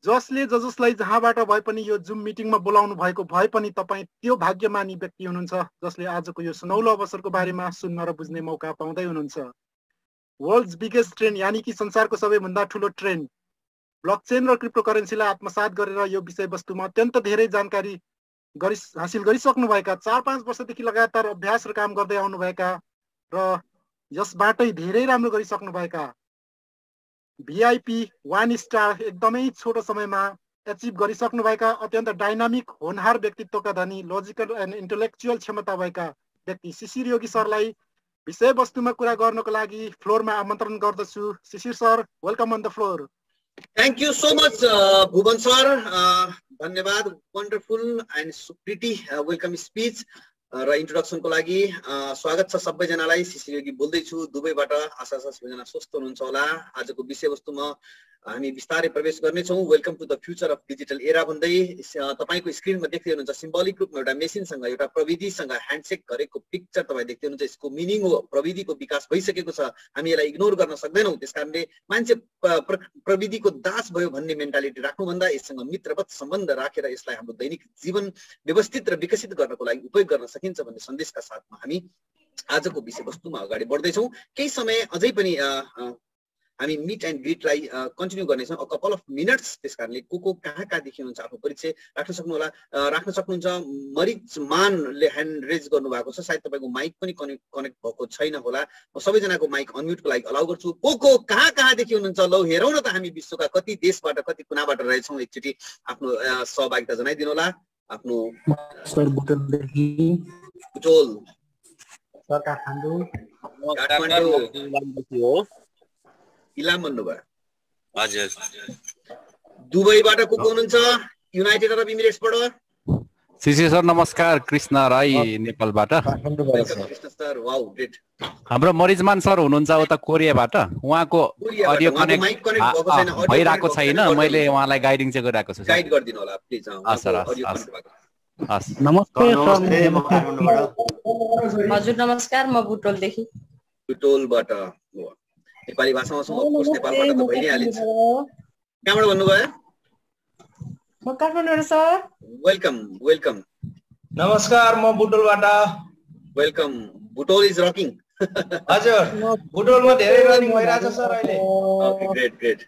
जसले जसलाई जहाँबाट भए पनि यो जुम मिटिङमा बोलाउनु भएको भए पनि तपाईँ त्यो भाग्यमानी व्यक्ति हुनुहुन्छ जसले आजको यो सुनौलो अवसरको बारेमा सुन्न र बुझ्ने मौका पाउँदै हुनुहुन्छ। वर्ल्ड्स बिगेस्ट ट्रेन्ड यानी कि संसारको सबैभन्दा ठुलो ट्रेन्ड ब्लकचेन र क्रिप्टोकरेन्सीलाई आत्मसात गरेर यो विषयवस्तुमा अत्यन्त धेरै जानकारी हासिल गरिसक्नुभएका 4-5 वर्षदेखि लगातार अभ्यास र काम गर्दै आउनुभएका र यसबाटै धेरै राम्रो गरिसक्नुभएका भिआइपी 1 स्टार एकदमै छोटो समयमा एचिभ गरिसक्नुभएका अत्यन्त डाइनामिक होनहार व्यक्तित्वका धनी लजिकल एन्ड इन्टेलेक्चुअल क्षमता भएका व्यक्ति शिशिर योगी सरलाई विषयवस्तुमा कुरा गर्नको लागि फ्लोरमा आमन्त्रण गर्दछु। Shishir sir, welcome on the floor. Thank you so much, Bhuvan sir. धन्यवाद, wonderful and pretty welcome speech र इन्ट्रोडक्सन को लागि स्वागत छ सबैजनालाई। शिशिर योगी बोल्दै छु दुबईबाट। आशा छ सबैजना स्वस्थ हुनुहुन्छ होला। आजको विषयवस्तुमा हामी बिस्तारै प्रवेश गर्नेछौँ। Welcome to the future of digital era भन्दै तपाईको स्क्रिनमा देख्दै हुनुहुन्छ सिम्बोलिक रूपमा एउटा मेसिनसँग एउटा प्रविधिसँग ह्यान्डसेक गरेको पिक्चर तपाईँ देख्दै हुनुहुन्छ। यसको मिनिङ हो प्रविधिको विकास भइसकेको छ, हामी यसलाई इग्नोर गर्न सक्दैनौँ। त्यसकारणले मान्छे प्रविधिको दास भयो भन्ने मेन्टालिटी राख्नुभन्दा यससँग मित्रवत सम्बन्ध राखेर यसलाई हाम्रो दैनिक जीवन व्यवस्थित र विकसित गर्नको लागि उपयोग गर्न सकिन्छ भन्ने सन्देशका साथमा हामी आजको विषयवस्तुमा अगाडि बढ्दैछौँ। केही समय अझै पनि हामी मिट एन्ड ग्रिटलाई कन्टिन्यू गर्नेछौँ अ कपल अफ मिनट्स। त्यसकारणले को कहाँ कहाँदेखि हुनुहुन्छ आफ्नो परिचय राख्न सक्नुहुन्छ। मरिच मानले ह्यान्ड रेज गर्नुभएको छ, सायद तपाईँको माइक पनि कनेक्ट भएको छैन होला। म सबैजनाको माइक अनम्युटको लागि अलाउ गर्छु। को कहाँ कहाँदेखि हुनुहुन्छ, लौ हेरौँ न त हामी विश्वका कति देशबाट कति कुनाबाट रहेछौँ। एकचोटि आफ्नो सहभागिता जनाइदिनु होला। आफ्नो बुटोल इलाम भन्नुभयो। हजुर। दुबईबाट को हुनुहुन्छ? युनाइटेड अरब इमिरेट्सबाट शिशिर सर नमस्कार। कृष्ण राई नेपालबाट। Krishna sir, wow great. हाम्रो मरिजमान सर हुनुहुन्छ उता कोरियाबाट। उहाँको अडियो कनेक्ट भइरहेको छैन, मैले उहाँलाई गाइडिङ चाहिँ गरिरहेको छु। गाइड गरिदिनु होला प्लिज। नमस्ते सर। हजुर नमस्कार, म बुटोलदेखि। बुटोलबाट नेपाली भाषामा अफकोर्स नेपालबाट त भइ नै हालिन्छ। कहाँबाट भन्नुभयो? म काठमाडौँबाट सर। Welcome welcome. नमस्कार, म बुटोलबाट। वेलकम। Butwal is rocking. हजुर, बुटोलमा धेरै रनिङ भइरहेछ सर अहिले। Okay great great.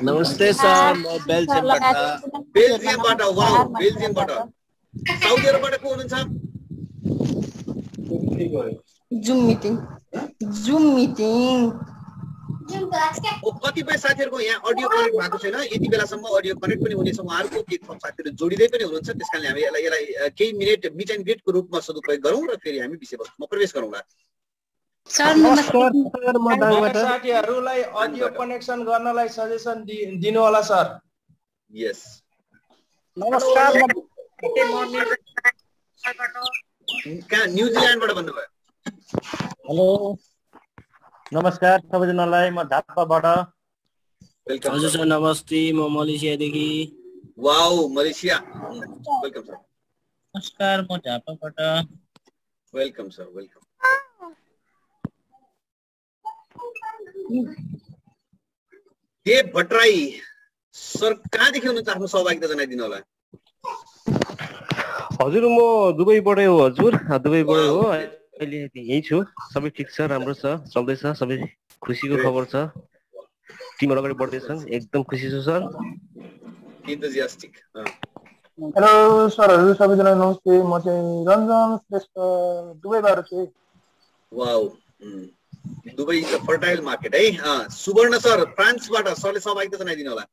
नमस्ते सर, म बेल्जियमबाट। बेल्जियमबाट, वाउ बेल्जियमबाट। साउदी अरबबाट को हुनुहुन्छ? Zoom meeting. कतिपय साथीहरूको यहाँ अडियो कनेक्ट भएको छैन, यति बेलासम्म अडियो कनेक्ट पनि हुनेछ। उहाँहरूको केही थप साथीहरू जोडिँदै पनि हुनुहुन्छ। त्यसकारणले हामी यसलाई केही मिनेट मिट एन्ड ग्रिटको रूपमा सदुपयोग गरौँ र फेरि हामी विषयवस्तुमा प्रवेश गरौँला। साथीहरूलाई अडियो कनेक्सन गर्नलाई सजेसन दिनु होला सर। यस। नमस्कार, न्युजिल्यान्डबाट भन्नुभयो। हेलो नमस्कार सबैजनालाई, म झापाबाट। वेलकम। हजुर सर नमस्ते, म मलेसियादेखि। Wow Malaysia, welcome sir. नमस्कार, म झापाबाट। Welcome sir welcome. Dev Bhattarai sir कहाँदेखि हुनुहुन्छ? आफ्नो सहभागिता जनाइदिनु होला। हजुर, म दुबईबाटै हो। हजुर दुबईबाटै हो, अहिले यही छु। सबै ठिक छ, राम्रो छ, चल्दैछ, सबै खुसीको खबर छ। टिमहरू अगाडि बढ्दैछन्, एकदम खुसी छु सर। इन्थुजियास्टिक। हेलो सरहरू सबैजना नमस्ते, म चाहिँ रञ्जन श्रेष्ठ दुबईबाट छु। Wow, Dubai is a fertile market है। सुवर्ण सर फ्रान्सबाट, सरले सहभागिता जनाइदिनु होला।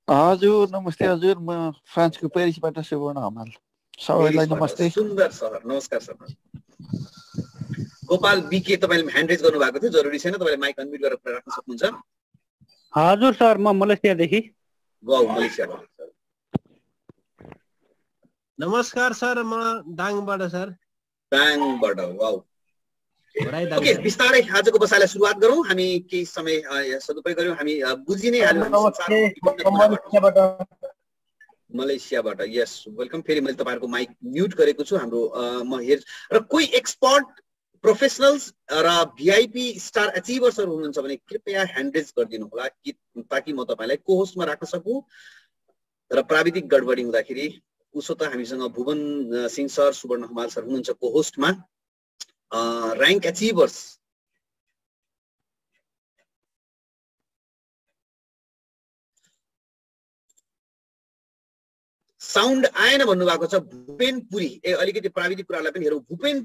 हजुर नमस्ते हजुर, म फ्रान्सको पेरिसबाट सुवर्ण हमाल। सबैलाई नमस्ते। सुन्दर सर, नमस्कार सर। गोपाल बीके तपाईले ह्यान्ड रेज गर्नु भएको थियो, जरुरी छैन, तपाईले माइक अनम्युट गरेर कुरा राख्न सक्नुहुन्छ। हजुर सर, म मलेसियादेखि। वाउ मलेसियाबाट। नमस्कार सर, म दाङबाट सर। दाङबाट, वाउ। ओके, बिस्तारै आजको बसाइलाई सुरुवात गरौँ। हामी केही समय सदुपयोग गर्यौँ, हामी बुझि नै हाल्यौँ। मलेसियाबाट, यस वेलकम। फेरि मैले तपाईँहरूको माइक म्युट गरेको छु। हाम्रो म हेर्छु र कोही एक्सपर्ट प्रोफेसनल्स र भिआइपी स्टार अचिभर्सहरू हुनुहुन्छ भने कृपया ह्यान्ड रेज गरिदिनु होला कि ताकि म तपाईलाई कोहोस्टमा राख्न सकूँ र प्राविधिक गडबडी हुँदाखेरि उसो त हामीसँग भुवन सिंह सर सुवर्ण हमाल सर हुनुहुन्छ कोहोस्टमा र्याङ्क अचिभर्स साउन्ड आएन भन्नुभएको छ भूपेन पुरी अलिकति प्राविधिक कुरालाई पनि हेरौँ भूपेन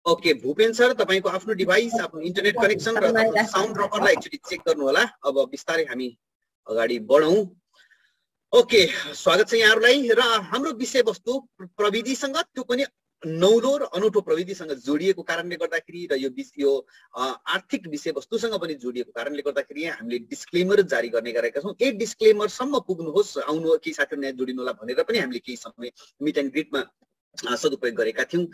ओके भूपेन सर तपाईको आफ्नो डिभाइस आफ्नो इन्टरनेट कनेक्सन र साउन्ड ड्रपरलाई एकचोटि चेक गर्नु होला अब बिस्तारै हामी अगाडि बढौं ओके स्वागत छ यहाँहरुलाई र हाम्रो विषयवस्तु प्रविधिसँग त्यो पनि नौलो र अनौठो प्रविधिसँग जोडिएको कारणले गर्दाखेरि र यो आर्थिक विषयवस्तुसँग पनि जोडिएको कारणले गर्दाखेरि हामीले डिस्क्लेमर जारी गर्ने गरेका छौं ए डिस्क्लेमर सम्म पुग्नुहोस् आउनु केही साथीहरु यहाँ जोडिनु होला भनेर पनि हामीले केही समय मिट एन्ड ग्रिटमा सदुपयोग गरेका थियौं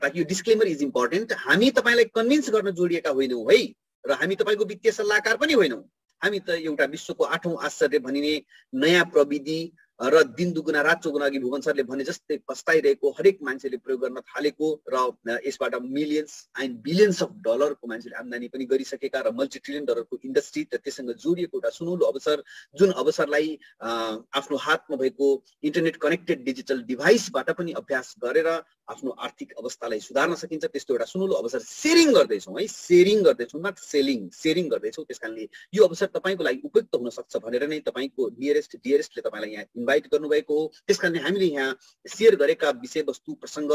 ताकि यो डिस्क्लेमर इज इम्पोर्टेन्ट हामी तपाईलाई कन्भिन्स गर्न जोडिएका होइनौं है र हामी तपाईको वित्तीय सल्लाहकार पनि होइनौं हामी त एउटा विश्वको 8औं आश्चर्य भनिने नयाँ प्रविधि र दिन दुगुना रात चौगुना अघि भुवन सरले भने जस्तै पस्ताइरहेको हरेक मान्छेले प्रयोग गर्न थालेको र यसबाट मिलियन्स एन्ड बिलियन्स अफ डलरको मान्छेले आम्दानी पनि गरिसकेका र मल्टी ट्रिलियन डलरको इन्डस्ट्री र त्यससँग जोडिएको एउटा सुनौलो अवसर जुन अवसरलाई आफ्नो हातमा भएको इन्टरनेट कनेक्टेड डिजिटल डिभाइसबाट पनि अभ्यास गरेर आफ्नो आर्थिक अवस्थालाई सुधार्न सकिन्छ त्यस्तो एउटा सुनौलो अवसर शेयरिङ गर्दैछौँ है शेयरिङ गर्दैछौँ नट सेलिङ शेयरिङ गर्दैछौँ त्यसकारणले यो अवसर तपाईको लागि उपयुक्त हुन सक्छ भनेर नै तपाईको नियरेस्ट डियरेस्टले तपाईलाई यहाँ इन्भाइट गर्नुभएको हो त्यसकारणले हामीले यहाँ शेयर गरेका विषयवस्तु प्रसंग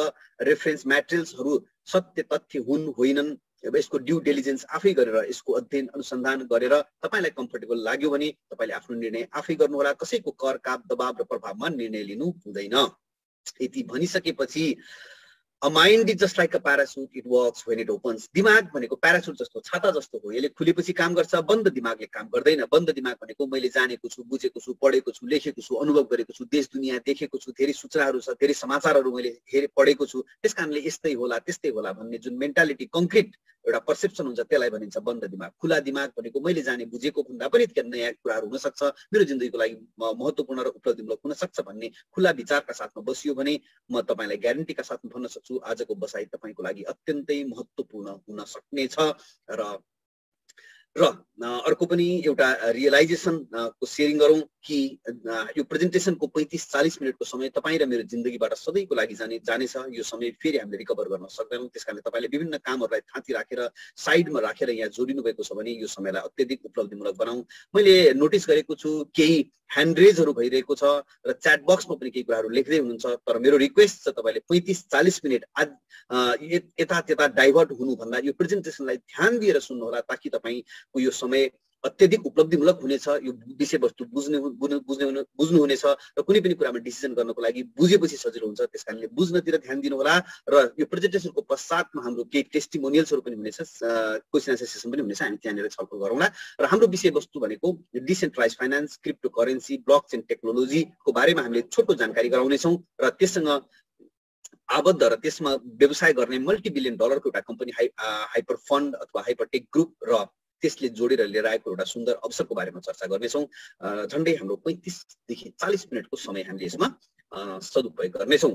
रेफरेन्स म्याटेरियल्सहरू सत्य तथ्य हुन् होइनन् यसको ड्यू डिलिजेन्स आफै गरेर यसको अध्ययन अनुसन्धान गरेर तपाईलाई कम्फर्टेबल लाग्यो भने तपाईले आफ्नो निर्णय आफै गर्नु होला कसैको कर काप दबाव र प्रभावमा निर्णय लिनु हुँदैन यति भनिसकेपछि A mind is just like a parachute, it works when it opens. दिमाग भनेको प्याराशुट जस्तो छाता जस्तो हो यसले खुलेपछि काम गर्छ बन्द दिमागले काम गर्दैन बन्द दिमाग भनेको मैले जानेको छु बुझेको छु पढेको छु लेखेको छु अनुभव गरेको छु देश दुनिया देखेको छु धेरै सूचनाहरू छ धेरै समाचारहरू मैले हेरे पढेको छु त्यसकारणले यस्तै होला त्यस्तै होला भन्ने जुन मेन्टालिटी कन्क्रिट एउटा पर्सेप्सन हुन्छ त्यसलाई भनिन्छ बन्द दिमाग खुला दिमाग भनेको मैले जाने बुझेको भन्दा पनि नयाँ कुराहरू हुन सक्छ मेरो जिन्दगीको लागि महत्त्वपूर्ण र उपलब्धिमूलक हुन सक्छ भन्ने खुला विचारका साथमा बसियो भने म तपाईलाई ग्यारेन्टीका साथमा भन्न सक्छु आजको बसाइ तपाईको लागि अत्यन्तै महत्त्वपूर्ण हुन सक्ने छ र अर्को पनि एउटा रियलाइजेसन को शेयरिङ गरौँ कि यो प्रेजेन्टेसनको 35-40 मिनेटको समय तपाई र मेरो जिन्दगीबाट सधैँको लागि जानेछ यो समय फेरि हामीले रिकभर गर्न सक्दैनौँ त्यसकारणले तपाईले विभिन्न कामहरूलाई थाती राखेर साइडमा राखेर यहाँ जोडिनु भएको छ भने यो समयलाई अत्यधिक उपलब्धिमूलक बनाऊ मैले नोटिस गरेको छु केही ह्यान्ड रेजहरू भइरहेको छ र च्याट बक्समा पनि केही कुराहरू लेख्दै हुनुहुन्छ तर मेरो रिक्वेस्ट छ तपाईले 35-40 मिनेट यता त्यता डाइभर्ट हुनु भन्दा यो प्रेजेन्टेसनलाई ध्यान दिएर सुन्नु होला ताकि तपाईको यो समय अत्यधिक उपलब्धिमूलक हुनेछ यो विषयवस्तु बुझ्नु हुनेछ र कुनै पनि कुरामा डिसिजन गर्नको लागि बुझेपछि सजिलो हुन्छ त्यसकारणले बुझ्नतिर ध्यान दिनु होला र यो प्रेजेन्टेसनको पश्चातमा हाम्रो केही टेस्टिमोनियल्सहरू पनि हुनेछ क्वेशन एन्सर सेसन पनि हुनेछ हामी त्यहाँनिर छलफल गरौँला र हाम्रो विषयवस्तु भनेको decentralise finance crypto currency blockchain टेक्नोलोजीको बारेमा हामीले छोटो जानकारी गराउनेछौँ र त्यससँग आबद्ध र त्यसमा व्यवसाय गर्ने मल्टिबिलियन डलरको एउटा कम्पनी हाइपर फन्ड अथवा हाइपरटेक ग्रुप र त्यसले जोडेर लिएर आएको एउटा सुन्दर अवसरको बारेमा चर्चा गर्नेछौँ झन्डै हाम्रो 35 देखि 40 मिनेटको समय हामीले यसमा सदुपयोग गर्नेछौँ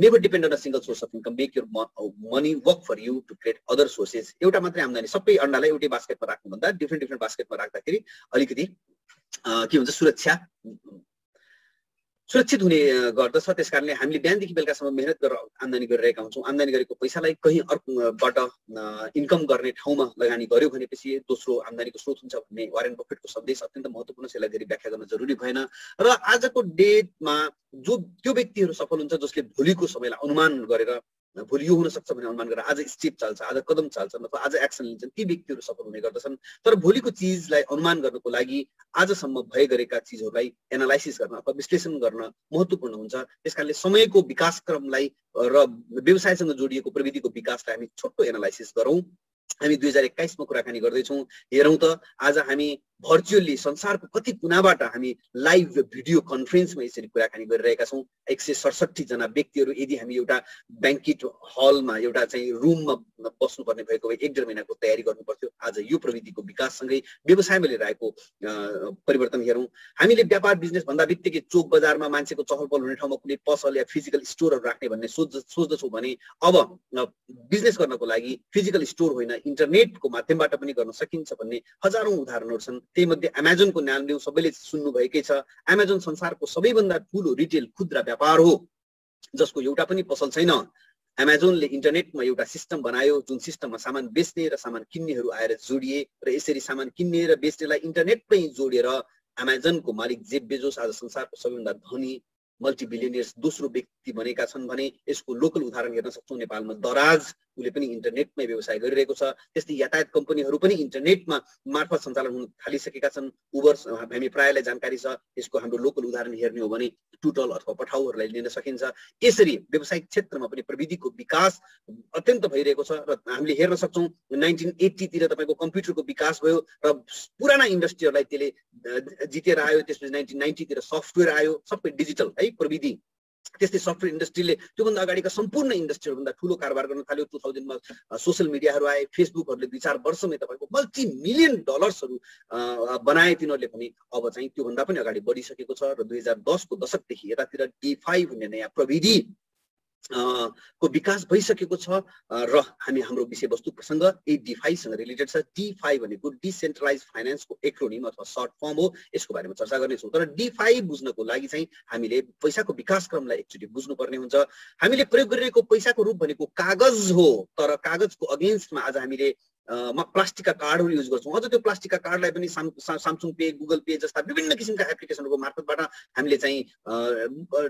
never depend on a single source of income make your money work for you to create other sources एउटा मात्रै आम्दानी सबै अन्डालाई एउटै बास्केटमा राख्नुभन्दा डिफ्रेन्ट बास्केटमा राख्दाखेरि अलिकति के हुन्छ सुरक्षित हुने गर्दछ त्यसकारणले हामीले बिहानदेखि बेलुकासम्म मेहनत गरेर आम्दानी गरिरहेका हुन्छौँ आम्दानी गरेको पैसालाई कहीँ अर्कोबाट इन्कम गर्ने ठाउँमा लगानी गर्यो भनेपछि दोस्रो आम्दानीको स्रोत हुन्छ भन्ने वारेन बफेटको सन्देश अत्यन्त महत्त्वपूर्ण छ यसलाई धेरै व्याख्या गर्न जरुरी भएन र आजको डेटमा त्यो व्यक्तिहरू सफल हुन्छ जसले भोलिको समयलाई अनुमान गरेर भोलि यो हुन सक्छ भन्ने अनुमान गरेर आज स्टेप चाल्छ आज कदम चाल्छन् अथवा आज एक्सन लिन्छन् ती व्यक्तिहरू सफल हुने गर्दछन् तर भोलिको चिजलाई अनुमान गर्नको लागि आजसम्म भए गरेका चिजहरूलाई एनालाइसिस गर्न अथवा विश्लेषण गर्न महत्त्वपूर्ण हुन्छ त्यसकारणले समयको विकासक्रमलाई र व्यवसायसँग जोडिएको प्रविधिको विकासलाई हामी छोटो एनालाइसिस गरौँ हामी 2021 मा कुराकानी गर्दैछौँ हेरौँ त आज हामी भर्चुअली संसारको कति कुनाबाट हामी लाइभ भिडियो कन्फरेन्समा यसरी कुराकानी गरिरहेका छौँ। 167 जना व्यक्तिहरू यदि हामी एउटा ब्याङ्केट हलमा एउटा चाहिँ रुममा बस्नुपर्ने भएको भए 1.5 महिनाको तयारी गर्नु पर्थ्यो। आज यो प्रविधिको विकाससँगै व्यवसायमा लिएर आएको परिवर्तन हेरौँ। हामीले व्यापार बिजनेस भन्दा बित्तिकै चोक बजारमा मान्छेको चहलपहल हुने ठाउँमा कुनै पसल या फिजिकल स्टोरहरू राख्ने भन्ने सोच्दछौँ भने अब बिजनेस गर्नको लागि फिजिकल स्टोर होइन इन्टरनेटको माध्यमबाट पनि गर्न सकिन्छ भन्ने हजारौं उदाहरणहरू छन्। त्यही मध्ये अमेजनको नाम लिउँ, सबैले सुन्नु भएकै छ। अमेजन संसारको सबैभन्दा ठुलो रिटेल खुद्रा व्यापार हो जसको एउटा पनि पसल छैन। अमेजनले इन्टरनेटमा एउटा सिस्टम बनायो जुन सिस्टममा सामान बेच्ने र सामान किन्नेहरू आएर जोडिए र यसरी सामान किन्ने र बेच्नेलाई इन्टरनेटमै जोडेर अमेजनको मालिक जेफ बेजोस आज संसारको सबैभन्दा धनी मल्टिबिलियनियर्स दोस्रो व्यक्ति बनेका छन् भने यसको लोकल उदाहरण हेर्न सक्छौँ। नेपालमा दराज उसले पनि इन्टरनेटमै व्यवसाय गरिरहेको छ। त्यस्तै यातायात कम्पनीहरू पनि इन्टरनेटमा मार्फत सञ्चालन हुन थालिसकेका छन्। उबर हामी प्रायलाई जानकारी छ। यसको हाम्रो लोकल उदाहरण हेर्ने हो भने टुटल अथवा पठाउहरूलाई लिन सकिन्छ। यसरी व्यावसायिक क्षेत्रमा पनि प्रविधिको विकास अत्यन्त भइरहेको छ र हामीले हेर्न सक्छौँ 1980 तिर तपाईको कम्प्युटरको विकास भयो र पुराना इन्डस्ट्रीहरूलाई त्यसले जितेर आयो। त्यसपछि 1990 तिर सफ्टवेयर आयो, सबै डिजिटल है प्रविधि। त्यस्तै सफ्टवेयर इन्डस्ट्रीले त्योभन्दा अगाडिका सम्पूर्ण इन्डस्ट्रीहरूभन्दा ठुलो कारोबार गर्न थाल्यो। 2000 मा सोसियल मिडियाहरू आए, फेसबुकहरूले 2-4 वर्षमै तपाईको मल्टी मिलियन डलर्सहरू बनाए तिनीहरूले पनि। अब चाहिँ त्योभन्दा पनि अगाडि बढिसकेको छ र 2010 को दशकदेखि यतातिर D5 भन्ने नयाँ प्रविधि को विकास भइसकेको छ र हामी हाम्रो विषयवस्तुसँग D5 सँग रिलेटेड छ। D5 भनेको डिसेन्ट्रलाइज फाइनान्सको एक्रोनिम अथवा सर्ट फर्म हो। यसको बारेमा चर्चा गर्नेछौँ। तर D5 बुझ्नको लागि चाहिँ हामीले पैसाको विकास क्रमलाई एकचोटि बुझ्नुपर्ने हुन्छ। हामीले प्रयोग गरिरहेको पैसाको रूप भनेको कागज हो, तर कागजको अगेन्स्टमा आज हामीले प्लास्टिकका कार्डहरू युज गर्छौँ। अझ त्यो प्लास्टिकका कार्डलाई पनि सामसुङ पे, गुगल पे जस्ता विभिन्न किसिमका एप्लिकेसनहरूको मार्फतबाट हामीले चाहिँ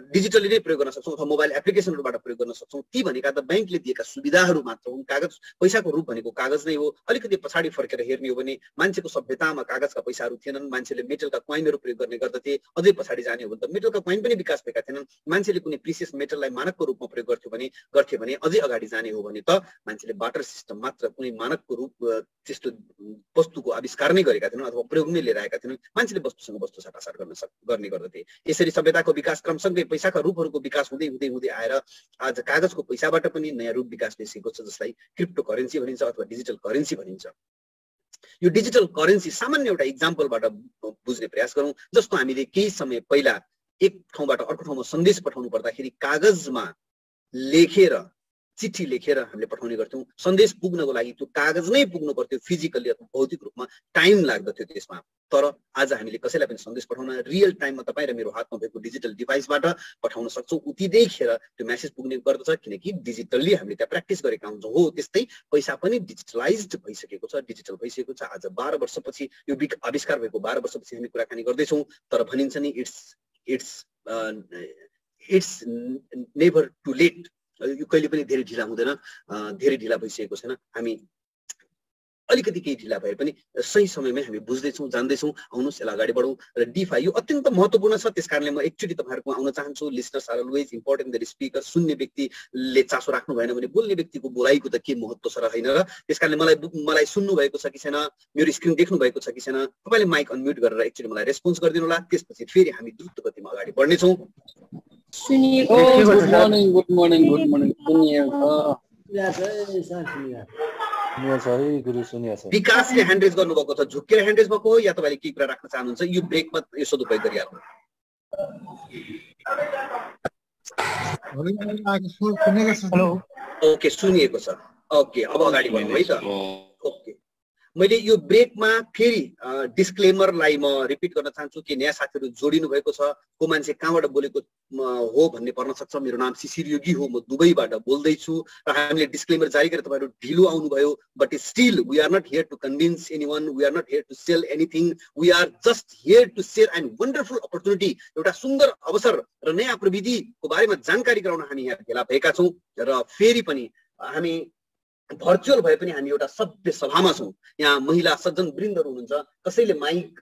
डिजिटली नै प्रयोग गर्न सक्छौँ अथवा मोबाइल एप्लिकेसनहरूबाट प्रयोग गर्न सक्छौँ। ती भनेका त ब्याङ्कले दिएका सुविधाहरू मात्र हुन्। कागज पैसाको रूप भनेको कागज नै हो। अलिकति पछाडि फर्केर हेर्ने हो भने मान्छेको सभ्यतामा कागजका पैसाहरू थिएनन्। मान्छेले मेटलका कोइनहरू प्रयोग गर्ने गर्दथे। अझै पछाडि जाने हो भने त मेटलका कोइन पनि विकास भएका थिएनन्। मान्छेले कुनै प्रिसियस मेटललाई मानकको रूपमा प्रयोग गर्थे भने अझै अगाडि जाने हो भने त मान्छेले बाटर सिस्टम मात्र कुनै मानकको रूप त्यस्तो वस्तुको आविष्कार नै गरेका थिएनन् अथवा प्रयोग नै लिएर आएका थिएनन्। मान्छेले वस्तुसँग वस्तु साटासाट गर्ने गर्दथे। यसरी सभ्यताको विकास क्रमसँगै पैसाका रूपहरूको विकास हुँदै हुँदै हुँदै आएर आज कागजको पैसाबाट पनि नयाँ रूप विकास भइसकेको छ जसलाई क्रिप्टो करेन्सी भनिन्छ अथवा डिजिटल करेन्सी भनिन्छ। यो डिजिटल करेन्सी सामान्य एउटा इक्जाम्पलबाट बुझ्ने प्रयास गरौँ। जस्तो हामीले केही समय पहिला एक ठाउँबाट अर्को ठाउँमा सन्देश पठाउनु पर्दाखेरि कागजमा लेखेर चिठी लेखेर हामीले पठाउने गर्थ्यौँ। सन्देश पुग्नको लागि त्यो कागज नै पुग्नु पर्थ्यो, फिजिकली अथवा भौतिक रूपमा टाइम लाग्दथ्यो त्यसमा। तर आज हामीले कसैलाई पनि सन्देश पठाउन रियल टाइममा तपाईँ र मेरो हातमा भएको डिजिटल डिभाइसबाट पठाउन सक्छौँ। उतिदैखेर त्यो मेसेज पुग्ने गर्दछ किनकि डिजिटल्ली हामीले त्यहाँ प्र्याक्टिस गरेका हुन्छौँ। हो त्यस्तै पैसा पनि डिजिटलाइज्ड भइसकेको छ, डिजिटल भइसकेको छ। आज 12 वर्षपछि यो आविष्कार भएको 12 वर्षपछि हामी कुराकानी गर्दैछौँ। तर भनिन्छ नि इट्स नेभर टु लेट। यो कहिले पनि धेरै ढिला हुँदैन, धेरै ढिला भइसकेको छैन। हामी अलिकति केही ढिला भए पनि सही समयमै हामी बुझ्दैछौँ, जान्दैछौँ। आउनुहोस् यसलाई अगाडि बढौँ। र D5 यो अत्यन्त महत्त्वपूर्ण छ। त्यसकारणले म एकचोटि तपाईँहरूको आउन चाहन्छु। Listeners are always important than speaker. सुन्ने व्यक्तिले चासो राख्नु भएन भने बोल्ने व्यक्तिको बोलाइको त के महत्त्व छ र होइन र। त्यसकारणले मलाई सुन्नु भएको छ कि छैन, मेरो स्क्रिन देख्नु भएको छ कि छैन, तपाईँले माइक अनम्युट गरेर एकचोटि मलाई रेस्पोन्स गरिदिनु होला। त्यसपछि फेरि हामी द्रुत गतिमा अगाडि बढ्नेछौँ। गुड मर्निङ विकासले ह्यान्ड रेज गर्नुभएको छ, झुकेर ह्यान्ड रेज भएको हो या तपाईँले के कुरा राख्न चाहनुहुन्छ? यो ब्रेकमा यो सदुपयोग गरिहाल्नु। ओके, सुनिएको छ। ओके, अब अगाडि बढ्नु है त। ओके, मैले यो ब्रेकमा फेरि डिस्क्लेमरलाई म रिपिट गर्न चाहन्छु कि नयाँ साथीहरू जोडिनु भएको छ। को मान्छे कहाँबाट बोलेको हो भन्ने पर्न सक्छ। मेरो नाम शिशिर योगी हो, म दुबईबाट बोल्दैछु र हामीले डिस्क्लेमर जारी गरेर तपाईँहरू ढिलो आउनुभयो। But still we are not here to convince anyone, we are not here to sell anything, we are just here to share an wonderful opportunity. एउटा सुन्दर अवसर र नयाँ प्रविधिको बारेमा जानकारी गराउन हामी यहाँ भेला भएका छौँ। र फेरि पनि हामी भर्चुअल भए पनि हामी एउटा सभ्य सभामा छौँ। यहाँ महिला सज्जन वृन्दहरू हुनुहुन्छ। कसैले माइक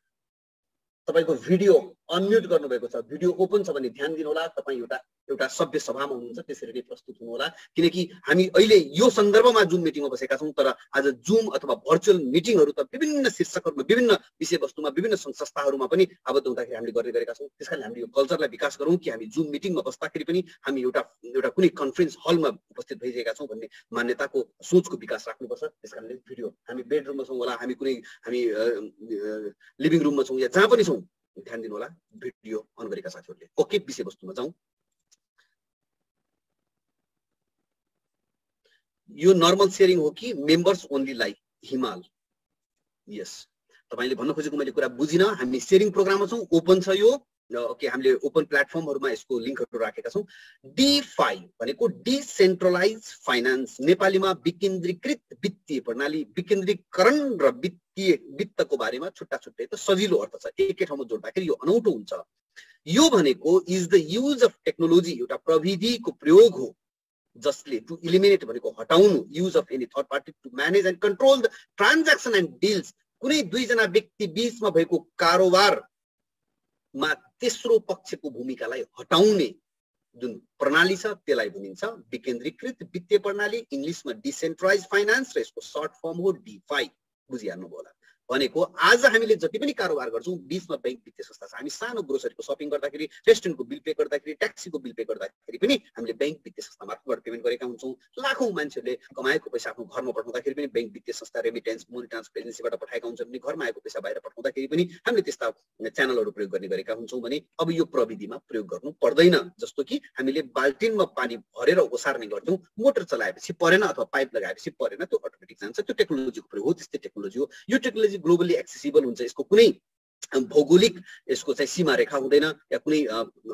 तपाईँको भिडियो अनम्युट गर्नुभएको छ, भिडियो ओपन छ भने ध्यान दिनु होला। तपाईँ एउटा एउटा सभ्य सभामा हुनुहुन्छ त्यसरी नै प्रस्तुत हुनु होला, किनकि हामी अहिले यो सन्दर्भमा जुम मिटिङमा बसेका छौँ, तर आज जुम अथवा भर्चुअल मिटिङहरू त विभिन्न शीर्षकहरूमा विभिन्न विषयवस्तुमा विभिन्न संस्थाहरूमा पनि आबद्ध हुँदाखेरि हामीले गर्ने गरेका छौँ। त्यसकारण हामीले यो कल्चरलाई विकास गरौँ कि हामी जुम मिटिङमा बस्दाखेरि पनि हामी एउटा कुनै कन्फरेन्स हलमा उपस्थित भइरहेका छौँ भन्ने मान्यताको सोचको विकास राख्नुपर्छ। त्यसकारणले भिडियो हामी बेडरुममा छौँ होला, हामी लिभिङ रुममा छौँ या जहाँ पनि छौँ, ध्यान दिनु होला भिडियो अन गरेका साथीहरूले। ओके, विषयवस्तुमा जाउँ। यो नर्मल सेयरिङ हो कि मेम्बर्स ओन्ली लाइक हिमाल? यस, तपाईले भन्न खोजेको मैले कुरा बुझिन। हामी सेयरिङ प्रोग्राममा छौँ, ओपन छ यो। ओके, हामीले ओपन प्लेटफर्महरुमा यसको लिंकहरु राखेका छौँ। DeFi भनेको डिसेन्ट्रलाइज फाइनान्स, नेपालीमा विकेन्द्रीकृत वित्तीय प्रणाली। विकेन्द्रीकरण र वित्तको बारेमा छुट्टा छुट्टै त सजिलो अर्थ छ, एकै ठाउँमा जोड्दाखेरि यो अनौठो हुन्छ। यो भनेको is the use of technology, एउटा प्रविधिको प्रयोग हो जसले टु इलिमिनेट भनेको हटाउनु, use of any third party to manage and control the transaction and deals. कुनै दुईजना व्यक्ति बीचमा भएको कारोबारमा तेस्रो पक्षको भूमिकालाई हटाउने जुन प्रणाली छ त्यसलाई भनिन्छ विकेन्द्रीकृत वित्तीय प्रणाली, इंग्लिशमा डिसेन्ट्रलाइज फाइनान्स, र यसको सर्ट फर्म हो DeFi। बुझिहाल्नु होला भनेको आज हामीले जति पनि कारोबार गर्छौँ बीचमा बैंक वित्तीय संस्था छ। हामी सानो ग्रोसरीको शपिङ गर्दाखेरि, रेस्टुरेन्टको बिल पे गर्दाखेरि, ट्याक्सीको बिल पे गर्दाखेरि पनि हामीले बैंक वित्तीय संस्था मार्फतबाट पेमेन्ट गरेका हुन्छौँ। लाखौं मान्छेहरूले कमाएको पैसा आफ्नो घरमा पठाउँदाखेरि पनि बैंक वित्तीय संस्था, रेमिटेन्स, मनी ट्रान्सफर एजेन्सीबाट पठाएका हुन्छन् भने घरमा आएको पैसा बाहिर पठाउँदाखेरि पनि हामीले त्यस्ता च्यानलहरू प्रयोग गर्ने गरेका हुन्छौँ भने अब यो प्रविधिमा प्रयोग गर्नु पर्दैन। जस्तो कि हामीले बाल्टिनमा पानी भरेर ओसार्ने गर्छौँ, मोटर चलाएपछि परेन अथवा पाइप लगाएपछि परेन, त्यो अटोमेटिक जान्छ, त्यो टेक्नोलोजीको प्रयोग हो। त्यस्तै टेक्नोलोजी हो यो। टेक्नोलोजी ग्लोबली एक्सेसिबल हुन्छ, यसको कुनै भौगोलिक यसको चाहिँ सीमा रेखा हुँदैन या कुनै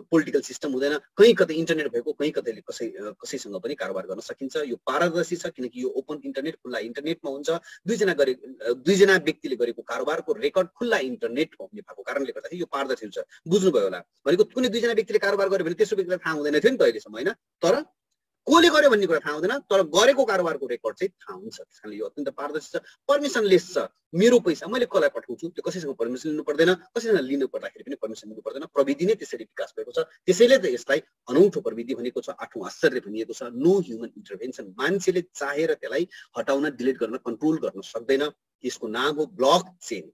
पोलिटिकल सिस्टम हुँदैन। कहीँ कतै इन्टरनेट भएको कहीँ कतै कसैसँग पनि कारोबार गर्न सकिन्छ। यो पारदर्शी छ किनकि यो ओपन इन्टरनेट, खुल्ला इन्टरनेटमा हुन्छ। दुईजना व्यक्तिले गरेको कारोबारको रेकर्ड खुल्ला इन्टरनेटमा हुने भएको कारणले गर्दाखेरि यो पारदर्शी हुन्छ। बुझ्नुभयो होला भनेको कुनै दुईजना व्यक्तिले कारोबार गर्यो भने त्यसो व्यक्तिलाई थाहा हुँदैन थियो नि त अहिलेसम्म, होइन? तर कसले गर्यो भन्ने कुरा थाहा हुँदैन, तर गरेको कारोबारको रेकर्ड चाहिँ थाहा हुन्छ। त्यसकारणले यो अत्यन्त पारदर्शी छ, पर्मिसनलेस छ। मेरो पैसा मैले कसलाई पठाउँछु त्यो कसैसँग पर्मिसन लिनु पर्दैन, कसैसँग लिनु पर्दाखेरि पनि पर्मिसन लिनु पर्दैन। प्रविधि नै त्यसरी विकास भएको छ। त्यसैले त यसलाई अनौठो प्रविधि भनेको छ, आठौं आश्चर्य भनिएको छ। नो ह्युमन इन्टरभेन्सन, मान्छेले चाहेर त्यसलाई हटाउन, डिलिट गर्न, कन्ट्रोल गर्न सक्दैन। यसको नाम हो ब्लकचेन।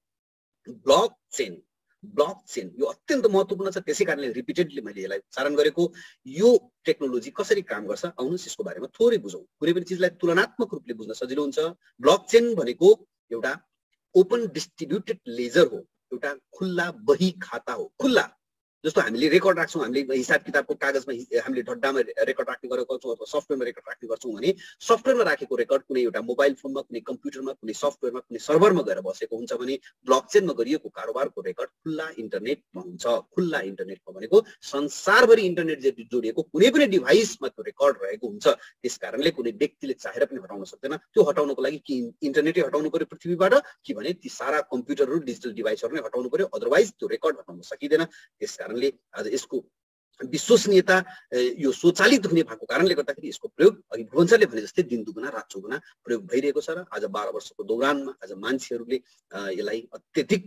ब्लकचेन ब्लकचेन यो अत्यन्त महत्त्वपूर्ण छ, त्यसै कारणले रिपिटेडली मैले यसलाई उच्चारण गरेको। यो टेक्नोलोजी कसरी काम गर्छ आउनुहोस् यसको बारेमा थोरै बुझौँ। कुनै पनि चिजलाई तुलनात्मक रूपले बुझ्न सजिलो हुन्छ। ब्लकचेन भनेको एउटा ओपन डिस्ट्रिब्युटेड लेजर हो, एउटा खुल्ला बही खाता हो। खुल्ला जस्तो हामीले रेकर्ड राख्छौँ, हामीले हिसाब किताबको कागजमा हामीले ढड्डामा रेकर्ड राख्ने गरेको छौँ अथवा सफ्टवेयरमा रेकर्ड राख्ने गर्छौँ भने सफ्टवेयरमा राखेको रेकर्ड कुनै एउटा मोबाइल फोनमा, कुनै कम्प्युटरमा, कुनै सफ्टवेयरमा, कुनै सर्भरमा गएर बसेको हुन्छ भने ब्लकचेनमा गरिएको कारोबारको रेकर्ड खुल्ला इन्टरनेटमा हुन्छ। खुल्ला इन्टरनेटमा भनेको संसारभरि इन्टरनेट जोडिएको कुनै पनि डिभाइसमा त्यो रेकर्ड रहेको हुन्छ। त्यसकारणले कुनै व्यक्तिले चाहेर पनि हटाउन सक्दैन। त्यो हटाउनको लागि कि इन्टरनेटै हटाउनु पर्यो पृथ्वीबाट, कि भने ती सारा कम्प्युटरहरू, डिजिटल डिभाइसहरू नै हटाउनु पर्यो, अदरवाइज त्यो रेकर्ड हटाउन सकिँदैन। त्यसकारणले आज यसको विश्वसनीयता यो स्वचालित हुने भएको कारणले गर्दाखेरि यसको प्रयोग अघि भुवन सरले भने जस्तै दिन दुगुना रात चौगुना प्रयोग भइरहेको छ। र आज 12 वर्षको दौरानमा आज मान्छेहरूले यसलाई अत्यधिक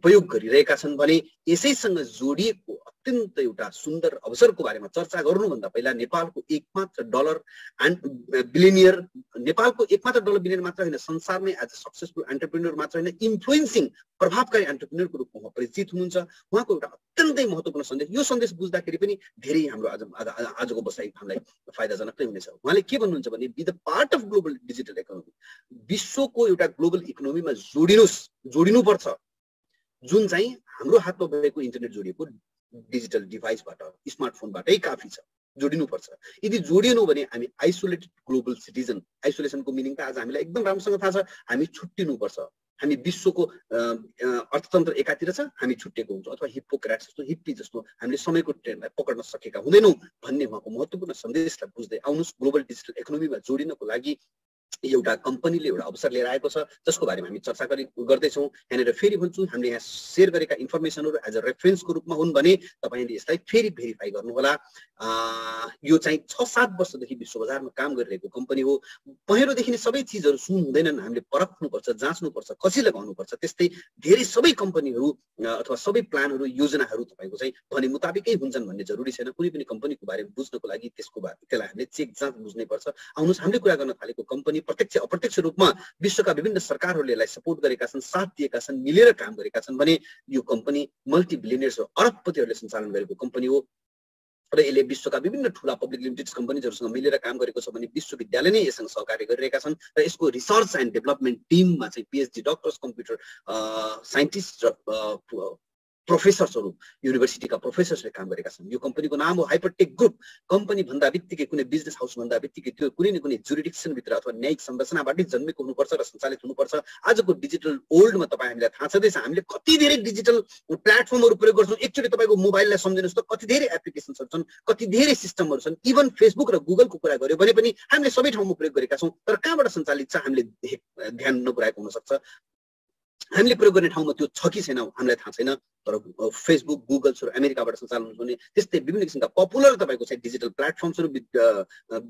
उपयोग गरिरहेका छन् भने यसैसँग जोडिएको अत्यन्त एउटा सुन्दर अवसरको बारेमा चर्चा गर्नुभन्दा पहिला नेपालको एकमात्र डलर बिलियनियर, नेपालको एकमात्र डलर बिलियनियर मात्र होइन, संसारमै आज सक्सेसफुल एन्टरप्रेन्योर मात्र होइन, इन्फ्लुएन्सिङ प्रभावकारी एन्टरप्रेन्योरको रूपमा उहाँ परिचित हुनुहुन्छ। उहाँको एउटा अत्यन्तै महत्त्वपूर्ण सन्देश, यो सन्देश बुझ्दाखेरि पनि धेरै हाम्रो आजको बसाइ हामीलाई फाइदाजनक नै हुनेछ। उहाँले के भन्नुहुन्छ भने be the part of global digital economy, विश्वको एउटा ग्लोबल इकोनोमीमा जोडिनुपर्छ, जुन चाहिँ हाम्रो हातमा भएको इन्टरनेट जोडिएको डिजिटल डिभाइसबाट, स्मार्टफोनबाटै काफी छ। जोडिनुपर्छ। यदि जोडिएनौँ भने हामी आइसोलेटेड ग्लोबल सिटिजन, आइसोलेसनको मिनिङ त आज हामीलाई एकदम राम्रोसँग थाहा छ। हामी छुट्टिनुपर्छ, हामी विश्वको अर्थतन्त्र एकातिर छ, हामी छुट्टिएको हुन्छौँ, अथवा हिप्पोक्रेट्स जस्तो, हिप्पी जस्तो हामीले समयको ट्रेनलाई पक्र्न सकेका हुँदैनौँ भन्ने उहाँको महत्त्वपूर्ण सन्देशलाई बुझ्दै आउनुहोस्। ग्लोबल डिजिटल इकोनोमीमा जोडिनको लागि एउटा कम्पनीले एउटा अवसर लिएर आएको छ जसको बारेमा हामी चर्चा गर्दैछौँ। यहाँनिर फेरि भन्छु, हामीले यहाँ सेयर गरेका इन्फर्मेसनहरू एज अ रेफरेन्सको रूपमा हुन् भने तपाईँले यसलाई फेरि भेरिफाई गर्नुहोला। यो चाहिँ 6-7 वर्षदेखि विश्व बजारमा काम गरिरहेको कम्पनी हो। पहिरोदेखि नै सबै चिजहरू सुन हुँदैनन्, हामीले परख्नुपर्छ, जाँच्नुपर्छ, कसरी लगाउनुपर्छ। त्यस्तै धेरै सबै कम्पनीहरू अथवा सबै प्लानहरू योजनाहरू तपाईँको चाहिँ भने मुताबिकै हुन्छन् भन्ने जरुरी छैन। कुनै पनि कम्पनीको बारेमा बुझ्नको लागि त्यसलाई हामीले चेक जाँच बुझ्नै पर्छ। आउनुहोस्, हामीले कुरा गर्न थालेको कम्पनी प्रत्यक्ष अप्रत्यक्ष रूपमा विश्वका विभिन्न सरकारहरूले यसलाई सपोर्ट गरेका छन्, साथ दिएका छन्, मिलेर काम गरेका छन् भने यो कम्पनी मल्टिबिलियनियर्स अरबपतिहरूले सञ्चालन गरेको कम्पनी हो र यसले विश्वका विभिन्न ठूला पब्लिक लिमिटेड कम्पनीजहरूसँग मिलेर काम गरेको छ भने विश्वविद्यालय नै यससँग सहकार्य गरिरहेका छन् र यसको रिसर्च एन्ड डेभलपमेन्ट टिममा चाहिँ PhD डक्टर्स, कम्प्युटर साइन्टिस्ट र प्रोफेसर्सहरू, युनिभर्सिटीका प्रोफेसर्सले काम गरेका छन्। यो कम्पनीको नाम हो हाइपरटेक ग्रुप। कम्पनी भन्दा बित्तिकै कुनै बिजनेस हाउस भन्दा बित्तिकै त्यो कुनै न कुनै जुरिडिक्सनभित्र अथवा न्यायिक संरचनाबाटै जन्मेको हुनुपर्छ र सञ्चालित हुनुपर्छ। आजको डिजिटल ओल्डमा तपाईँ हामीलाई थाहा छँदैछ, हामीले कति धेरै डिजिटल प्लेटफर्महरू प्रयोग गर्छौँ। एकचोटि तपाईँको मोबाइललाई सम्झिनुहोस् त, कति धेरै एप्लिकेसन्सहरू छन्, कति धेरै सिस्टमहरू छन्। इभन फेसबुक र गुगलको कुरा गर्यो भने पनि हामीले सबै ठाउँमा प्रयोग गरेका छौँ, तर कहाँबाट सञ्चालित छ हामीले ध्यान नपुर्याएको हुनसक्छ। हामीले प्रयोग गर्ने ठाउँमा त्यो छ कि छैन हामीलाई थाहा छैन। तर फेसबुक, गुगल्सहरू अमेरिकाबाट सञ्चालन हुने त्यस्तै विभिन्न किसिमका पपुलर तपाईँको चाहिँ डिजिटल प्लेटफर्म्सहरू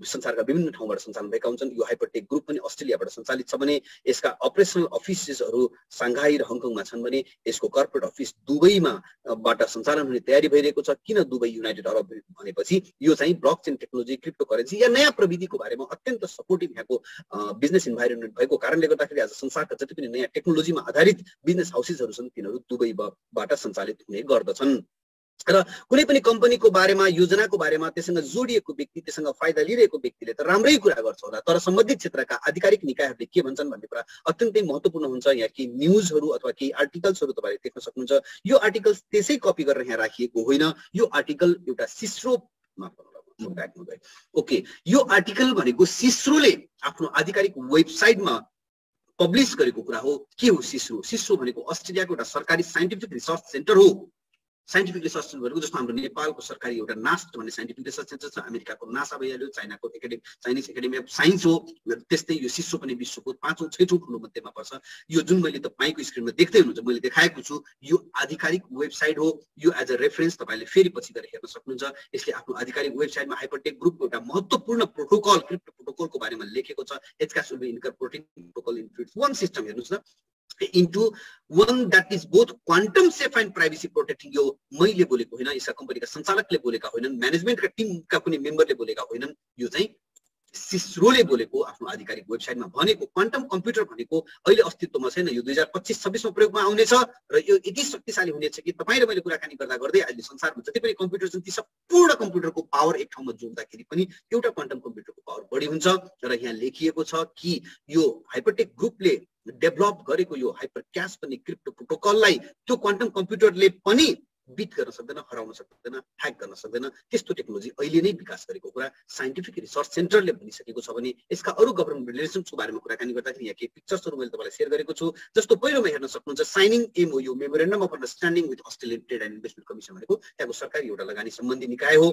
संसारका विभिन्न ठाउँबाट सञ्चालन भएका हुन्छन्। यो हाइपरटेक ग्रुप पनि अस्ट्रेलियाबाट सञ्चालित छ भने यसका अपरेसनल अफिसेसहरू साङ्घाई र हङकङमा छन् भने यसको कर्पोरेट अफिस दुबईबाट सञ्चालन हुने तयारी भइरहेको छ। किन दुबई, युनाइटेड अरब भनेपछि यो चाहिँ ब्लकचेन टेक्नोलोजी, क्रिप्टो करेन्सी या नयाँ प्रविधिको बारेमा अत्यन्त सपोर्टिभ यहाँको बिजनेस इन्भाइरोमेन्ट भएको कारणले गर्दाखेरि आज संसारका जति पनि नयाँ टेक्नोलोजीमा आधारित बिजनेस हाउसेसहरू छन् तिनीहरू दुबईबाट सञ्चालित हुने गर्दछन्। र कुनै पनि कम्पनीको बारेमा, योजनाको बारेमा त्यससँग जोडिएको व्यक्ति, त्यससँग फाइदा लिइरहेको व्यक्तिले त राम्रै कुरा गर्छ होला, तर सम्बन्धित क्षेत्रका आधिकारिक निकायहरूले के भन्छन् भन्ने कुरा अत्यन्तै महत्त्वपूर्ण हुन्छ। यहाँ केही न्युजहरू अथवा केही आर्टिकल्सहरू तपाईँले देख्न सक्नुहुन्छ। यो आर्टिकल्स त्यसै कपी गरेर यहाँ राखिएको होइन। यो आर्टिकल एउटा सिस्रो, ओके, यो आर्टिकल भनेको सिस्रोले आफ्नो आधिकारिक वेबसाइटमा पब्लिस गरेको कुरा हो। के हो सिस्रो? सिस्रो भनेको अस्ट्रेलियाको एउटा सरकारी साइन्टिफिक रिसर्च सेन्टर हो। साइन्टिफिक रिसर्च सेन्टर भनेको जस्तो हाम्रो नेपालको सरकारी एउटा नास्ट भन्ने साइन्टिफिक रिसर्च सेन्टर छ, अमेरिकाको नासा भइहाल्यो, चाइनाको चाइनिज एकाडेमी अफ साइन्स हो, त्यस्तै यो सिस्रो पनि विश्वको 5औं-6औं ठुलो मध्येमा पर्छ। यो जुन मैले तपाईँको स्क्रिनमा देख्दै हुनुहुन्छ, मैले देखाएको छु, यो आधिकारिक वेबसाइट हो। यो एज अ रेफरेन्स तपाईँले फेरि पछि गएर हेर्न सक्नुहुन्छ। यसले आफ्नो आधिकारिक वेबसाइटमा हाइपरटेक ग्रुपको एउटा महत्त्वपूर्ण प्रोटोकल, क्रिप्टो प्रोटोकलको बारेमा लेखेको छ। एचका should be incorporating protocol includes one system, हेर्नुहोस् न, into one that is both quantum safe and privacy protecting। यो मैले बोलेको होइन, यसका कम्पनीका सञ्चालकले बोलेका होइनन्, म्यानेजमेन्टका टिमका कुनै मेम्बरले बोलेका होइनन्, यो चाहिँ सिस्रोले बोलेको आफ्नो आधिकारिक वेबसाइटमा भनेको। क्वान्टम कम्प्युटर भनेको अहिले अस्तित्वमा छैन, यो 2025-26मा प्रयोगमा आउनेछ र यो यति शक्तिशाली हुनेछ कि तपाईँ र मैले कुराकानी गर्दा गर्दै अहिले संसारमा जति पनि कम्प्युटर छन् ती सम्पूर्ण कम्प्युटरको पावर एक ठाउँमा जोड्दाखेरि पनि एउटा क्वान्टम कम्प्युटरको पावर बढी हुन्छ। र यहाँ लेखिएको छ कि यो हाइपरटेक ग्रुपले डेभलप गरेको यो हाइपर क्याश भन्ने क्रिप्टो प्रोटोकललाई त्यो क्वान्टम कम्प्युटरले पनि बिट गर्न सक्दैन, हराउन सक्दैन, ह्याक गर्न सक्दैन। त्यस्तो टेक्नोलोजी अहिले नै विकास गरेको कुरा साइन्टिफिक रिसर्च सेन्टरले भनिसकेको छ भने यसका अरू गभर्नमेन्ट रिलेसन्सको बारेमा कुराकानी गर्दाखेरि यहाँ केही पिक्चर्सहरू मैले तपाईँलाई सेयर गरेको छु। जस्तो पहिलोमा हेर्न सक्नुहुन्छ shining MOU, memorandum of understanding with Australian trade and investment commission भनेको त्यहाँको सरकारी एउटा लगानी सम्बन्धी निकाय हो,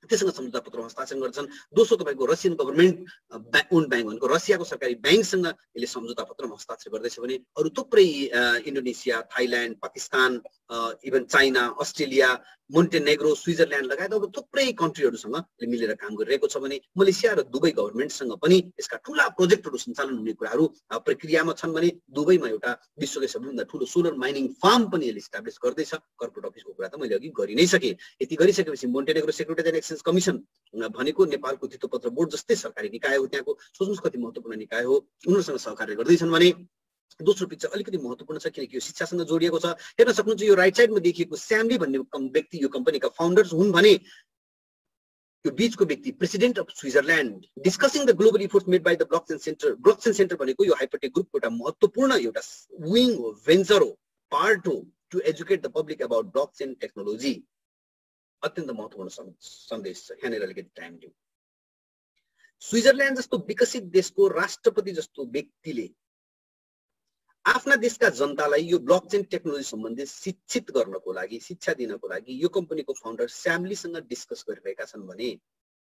त्यससँग सम्झौता पत्र हस्ताक्षर गर्छन्। दोस्रो तपाईँको रसियन गभर्नमेन्ट ओन्ड ब्याङ्क भनेको रसियाको सरकारी ब्याङ्कसँग यसले सम्झौता पत्रमा हस्ताक्षर गर्दैछ भने अरू थुप्रै Indonesia, Thailand, Pakistan, even China, Australia, Montenegro, Switzerland लगायत अरू थुप्रै कन्ट्रीहरूसँग मिलेर काम गरिरहेको छ भने मलेसिया र दुबई गभर्नमेन्टसँग पनि यसका ठुला प्रोजेक्टहरू सञ्चालन हुने कुराहरू प्रक्रियामा छन् भने दुबईमा एउटा विश्वकै सबैभन्दा ठुलो सोलर माइनिङ फार्म पनि यसले इस्टाब्लिस गर्दैछ। कर्पोरेट अफिसको कुरा त मैले अघि गरि नै सकेँ। यति गरिसकेपछि Montenegro securities and exchange commission भनेको नेपालको धितोपत्र बोर्ड जस्तै सरकारी निकाय हो, त्यहाँको सोच्नुहोस् कति महत्त्वपूर्ण निकाय हो, उनीहरूसँग सहकार्य गर्दैछन् भने दोस्रो पिक्चर अलिकति महत्त्वपूर्ण छ किनकि यो शिक्षासँग जोडिएको छ। हेर्न सक्नुहुन्छ यो राइट साइडमा देखिएको स्यामली भन्ने व्यक्ति यो कम्पनीका फाउन्डर्स हुन् भने यो बीचको व्यक्ति president of Switzerland. Discussing the global efforts made by the blockchain centre. Blockchain centre भनेको यो हाइपरटेक ग्रुपको एउटा महत्त्वपूर्ण एउटा विङ हो, भेन्चर हो, पार्ट हो to educate the public about blockchain technology. अत्यन्त महत्त्वपूर्ण सन्देश छ, यहाँनिर अलिकति टाइम दिउँ। स्विजरल्यान्ड जस्तो विकसित देशको राष्ट्रपति जस्तो व्यक्तिले आफ्ना देशका जनतालाई यो ब्लकचेन टेक्नोलोजी सम्बन्धी शिक्षित गर्नको लागि, शिक्षा दिनको लागि यो कम्पनीको फाउन्डर स्यामलीसँग डिस्कस गरिरहेका छन् भने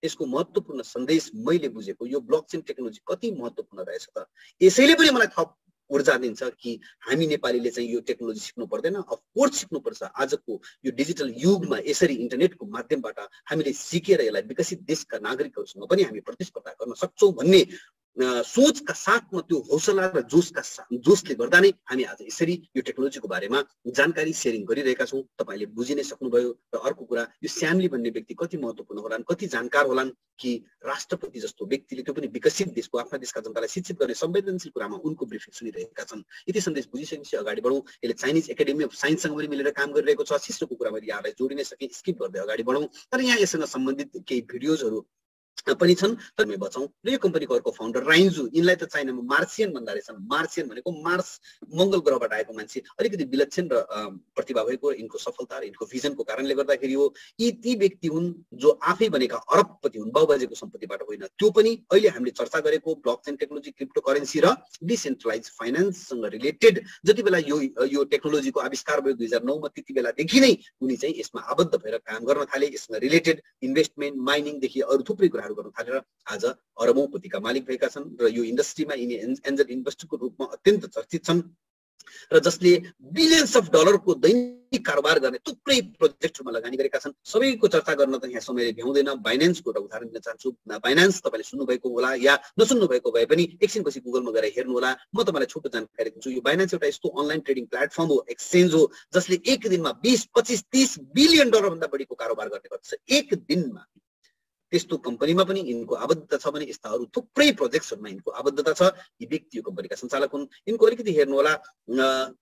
यसको महत्त्वपूर्ण सन्देश मैले बुझेको यो ब्लकचेन टेक्नोलोजी कति महत्त्वपूर्ण रहेछ त यसैले पनि मलाई थप ऊर्जा दिन्छ कि हामी नेपालीले चाहिँ यो टेक्नोलोजी सिक्नु पर्दैन अफकोर्स सिक्नुपर्छ आजको यो डिजिटल युगमा यसरी इन्टरनेटको माध्यमबाट हामीले सिकेर यसलाई विकसित देशका नागरिकहरूसँग पनि हामी प्रतिस्पर्धा गर्न सक्छौँ भन्ने सोचका साथमा त्यो हौसला र जोसले गर्दा नै हामी आज यसरी यो टेक्नोलोजीको बारेमा जानकारी सेयरिङ गरिरहेका छौँ तपाईले बुझि नै सक्नुभयो र अर्को कुरा यो स्यामली भन्ने व्यक्ति कति महत्त्वपूर्ण होलान् कति जानकार होलान् कि राष्ट्रपति जस्तो व्यक्तिले त्यो पनि विकसित देशको आफ्ना देशका जनतालाई शिक्षित गर्ने संवेदनशील कुरामा उनको ब्रिफिङ सुनिरहेका छन् यति सन्देश बुझिसकेपछि अगाडि बढौँ यसले चाइनिज एकाडेमी अफ साइन्ससँग पनि मिलेर काम गरिरहेको छ शिष्यको कुरा मैले यहाँलाई जोडिनै सकेँ स्किप गर्दै अगाडि बढौँ तर यहाँ यससँग सम्बन्धित केही भिडियोजहरू पनि छन् तर मे बचाउँ र यो कम्पनीको अर्को फाउन्डर राइन्जु यिनलाई त चाइनामा मार्सियन भन्दा रहेछन् मार्सियन भनेको मार्स मंगल ग्रहबाट आएको मान्छे अलिकति विलक्षण र प्रतिभा भएको यिनको सफलता र यिनको भिजनको कारणले गर्दाखेरि हो यी ती व्यक्ति हुन् जो आफै बनेका अरबपति हुन् बाबुबाजेको सम्पत्तिबाट होइन त्यो पनि अहिले हामीले चर्चा गरेको ब्लकचेन टेक्नोलोजी क्रिप्टो करेन्सी र डिसेन्ट्रलाइज फाइनान्ससँग रिलेटेड जति बेला यो टेक्नोलोजीको आविष्कार भयो 2009 मा त्यति बेलादेखि नै उनी चाहिँ यसमा आबद्ध भएर काम गर्न थाले यसमा रिलेटेड इन्भेस्टमेन्ट माइनिङदेखि अरू थुप्रै कुराहरू गर्न थालेर आज अरबौँपतिका मालिक भएका छन् र यो इन्डस्ट्रीमा यिनी एन्जल इन्भेस्टरको रूपमा अत्यन्त चर्चित छन् र जसले बिलियन्स अफ डलरको दैनिक कारोबार गर्ने थुप्रै प्रोजेक्टहरुमा लगानी गरेका छन् सबैको चर्चा गर्न त यहाँ समयले भ्याउँदैन बाइनान्सको एउटा उदाहरण दिन चाहन्छु बाइनान्स तपाईले सुन्नु भएको होला या नसुन्नु भएको भए पनि एकछिनपछि गुगलमा गएर हेर्नु होला म तपाईलाई छोटो जानकारी दिन्छु यो बाइनान्स एउटा यस्तो अनलाइन ट्रेडिङ प्लेटफर्म हो एक्सचेन्ज हो जसले एक दिनमा 20 25 30 बिलियन डलर भन्दा बढीको कारोबार गर्ने गर्छ एक दिनमा त्यस्तो कम्पनीमा पनि यिनको आबद्धता छ भने यस्ता अरू थुप्रै प्रोजेक्ट्सहरुमा यिनको आबद्धता छ यी व्यक्ति यो कम्पनीका सञ्चालक हुन् यिनको अलिकति हेर्नु होला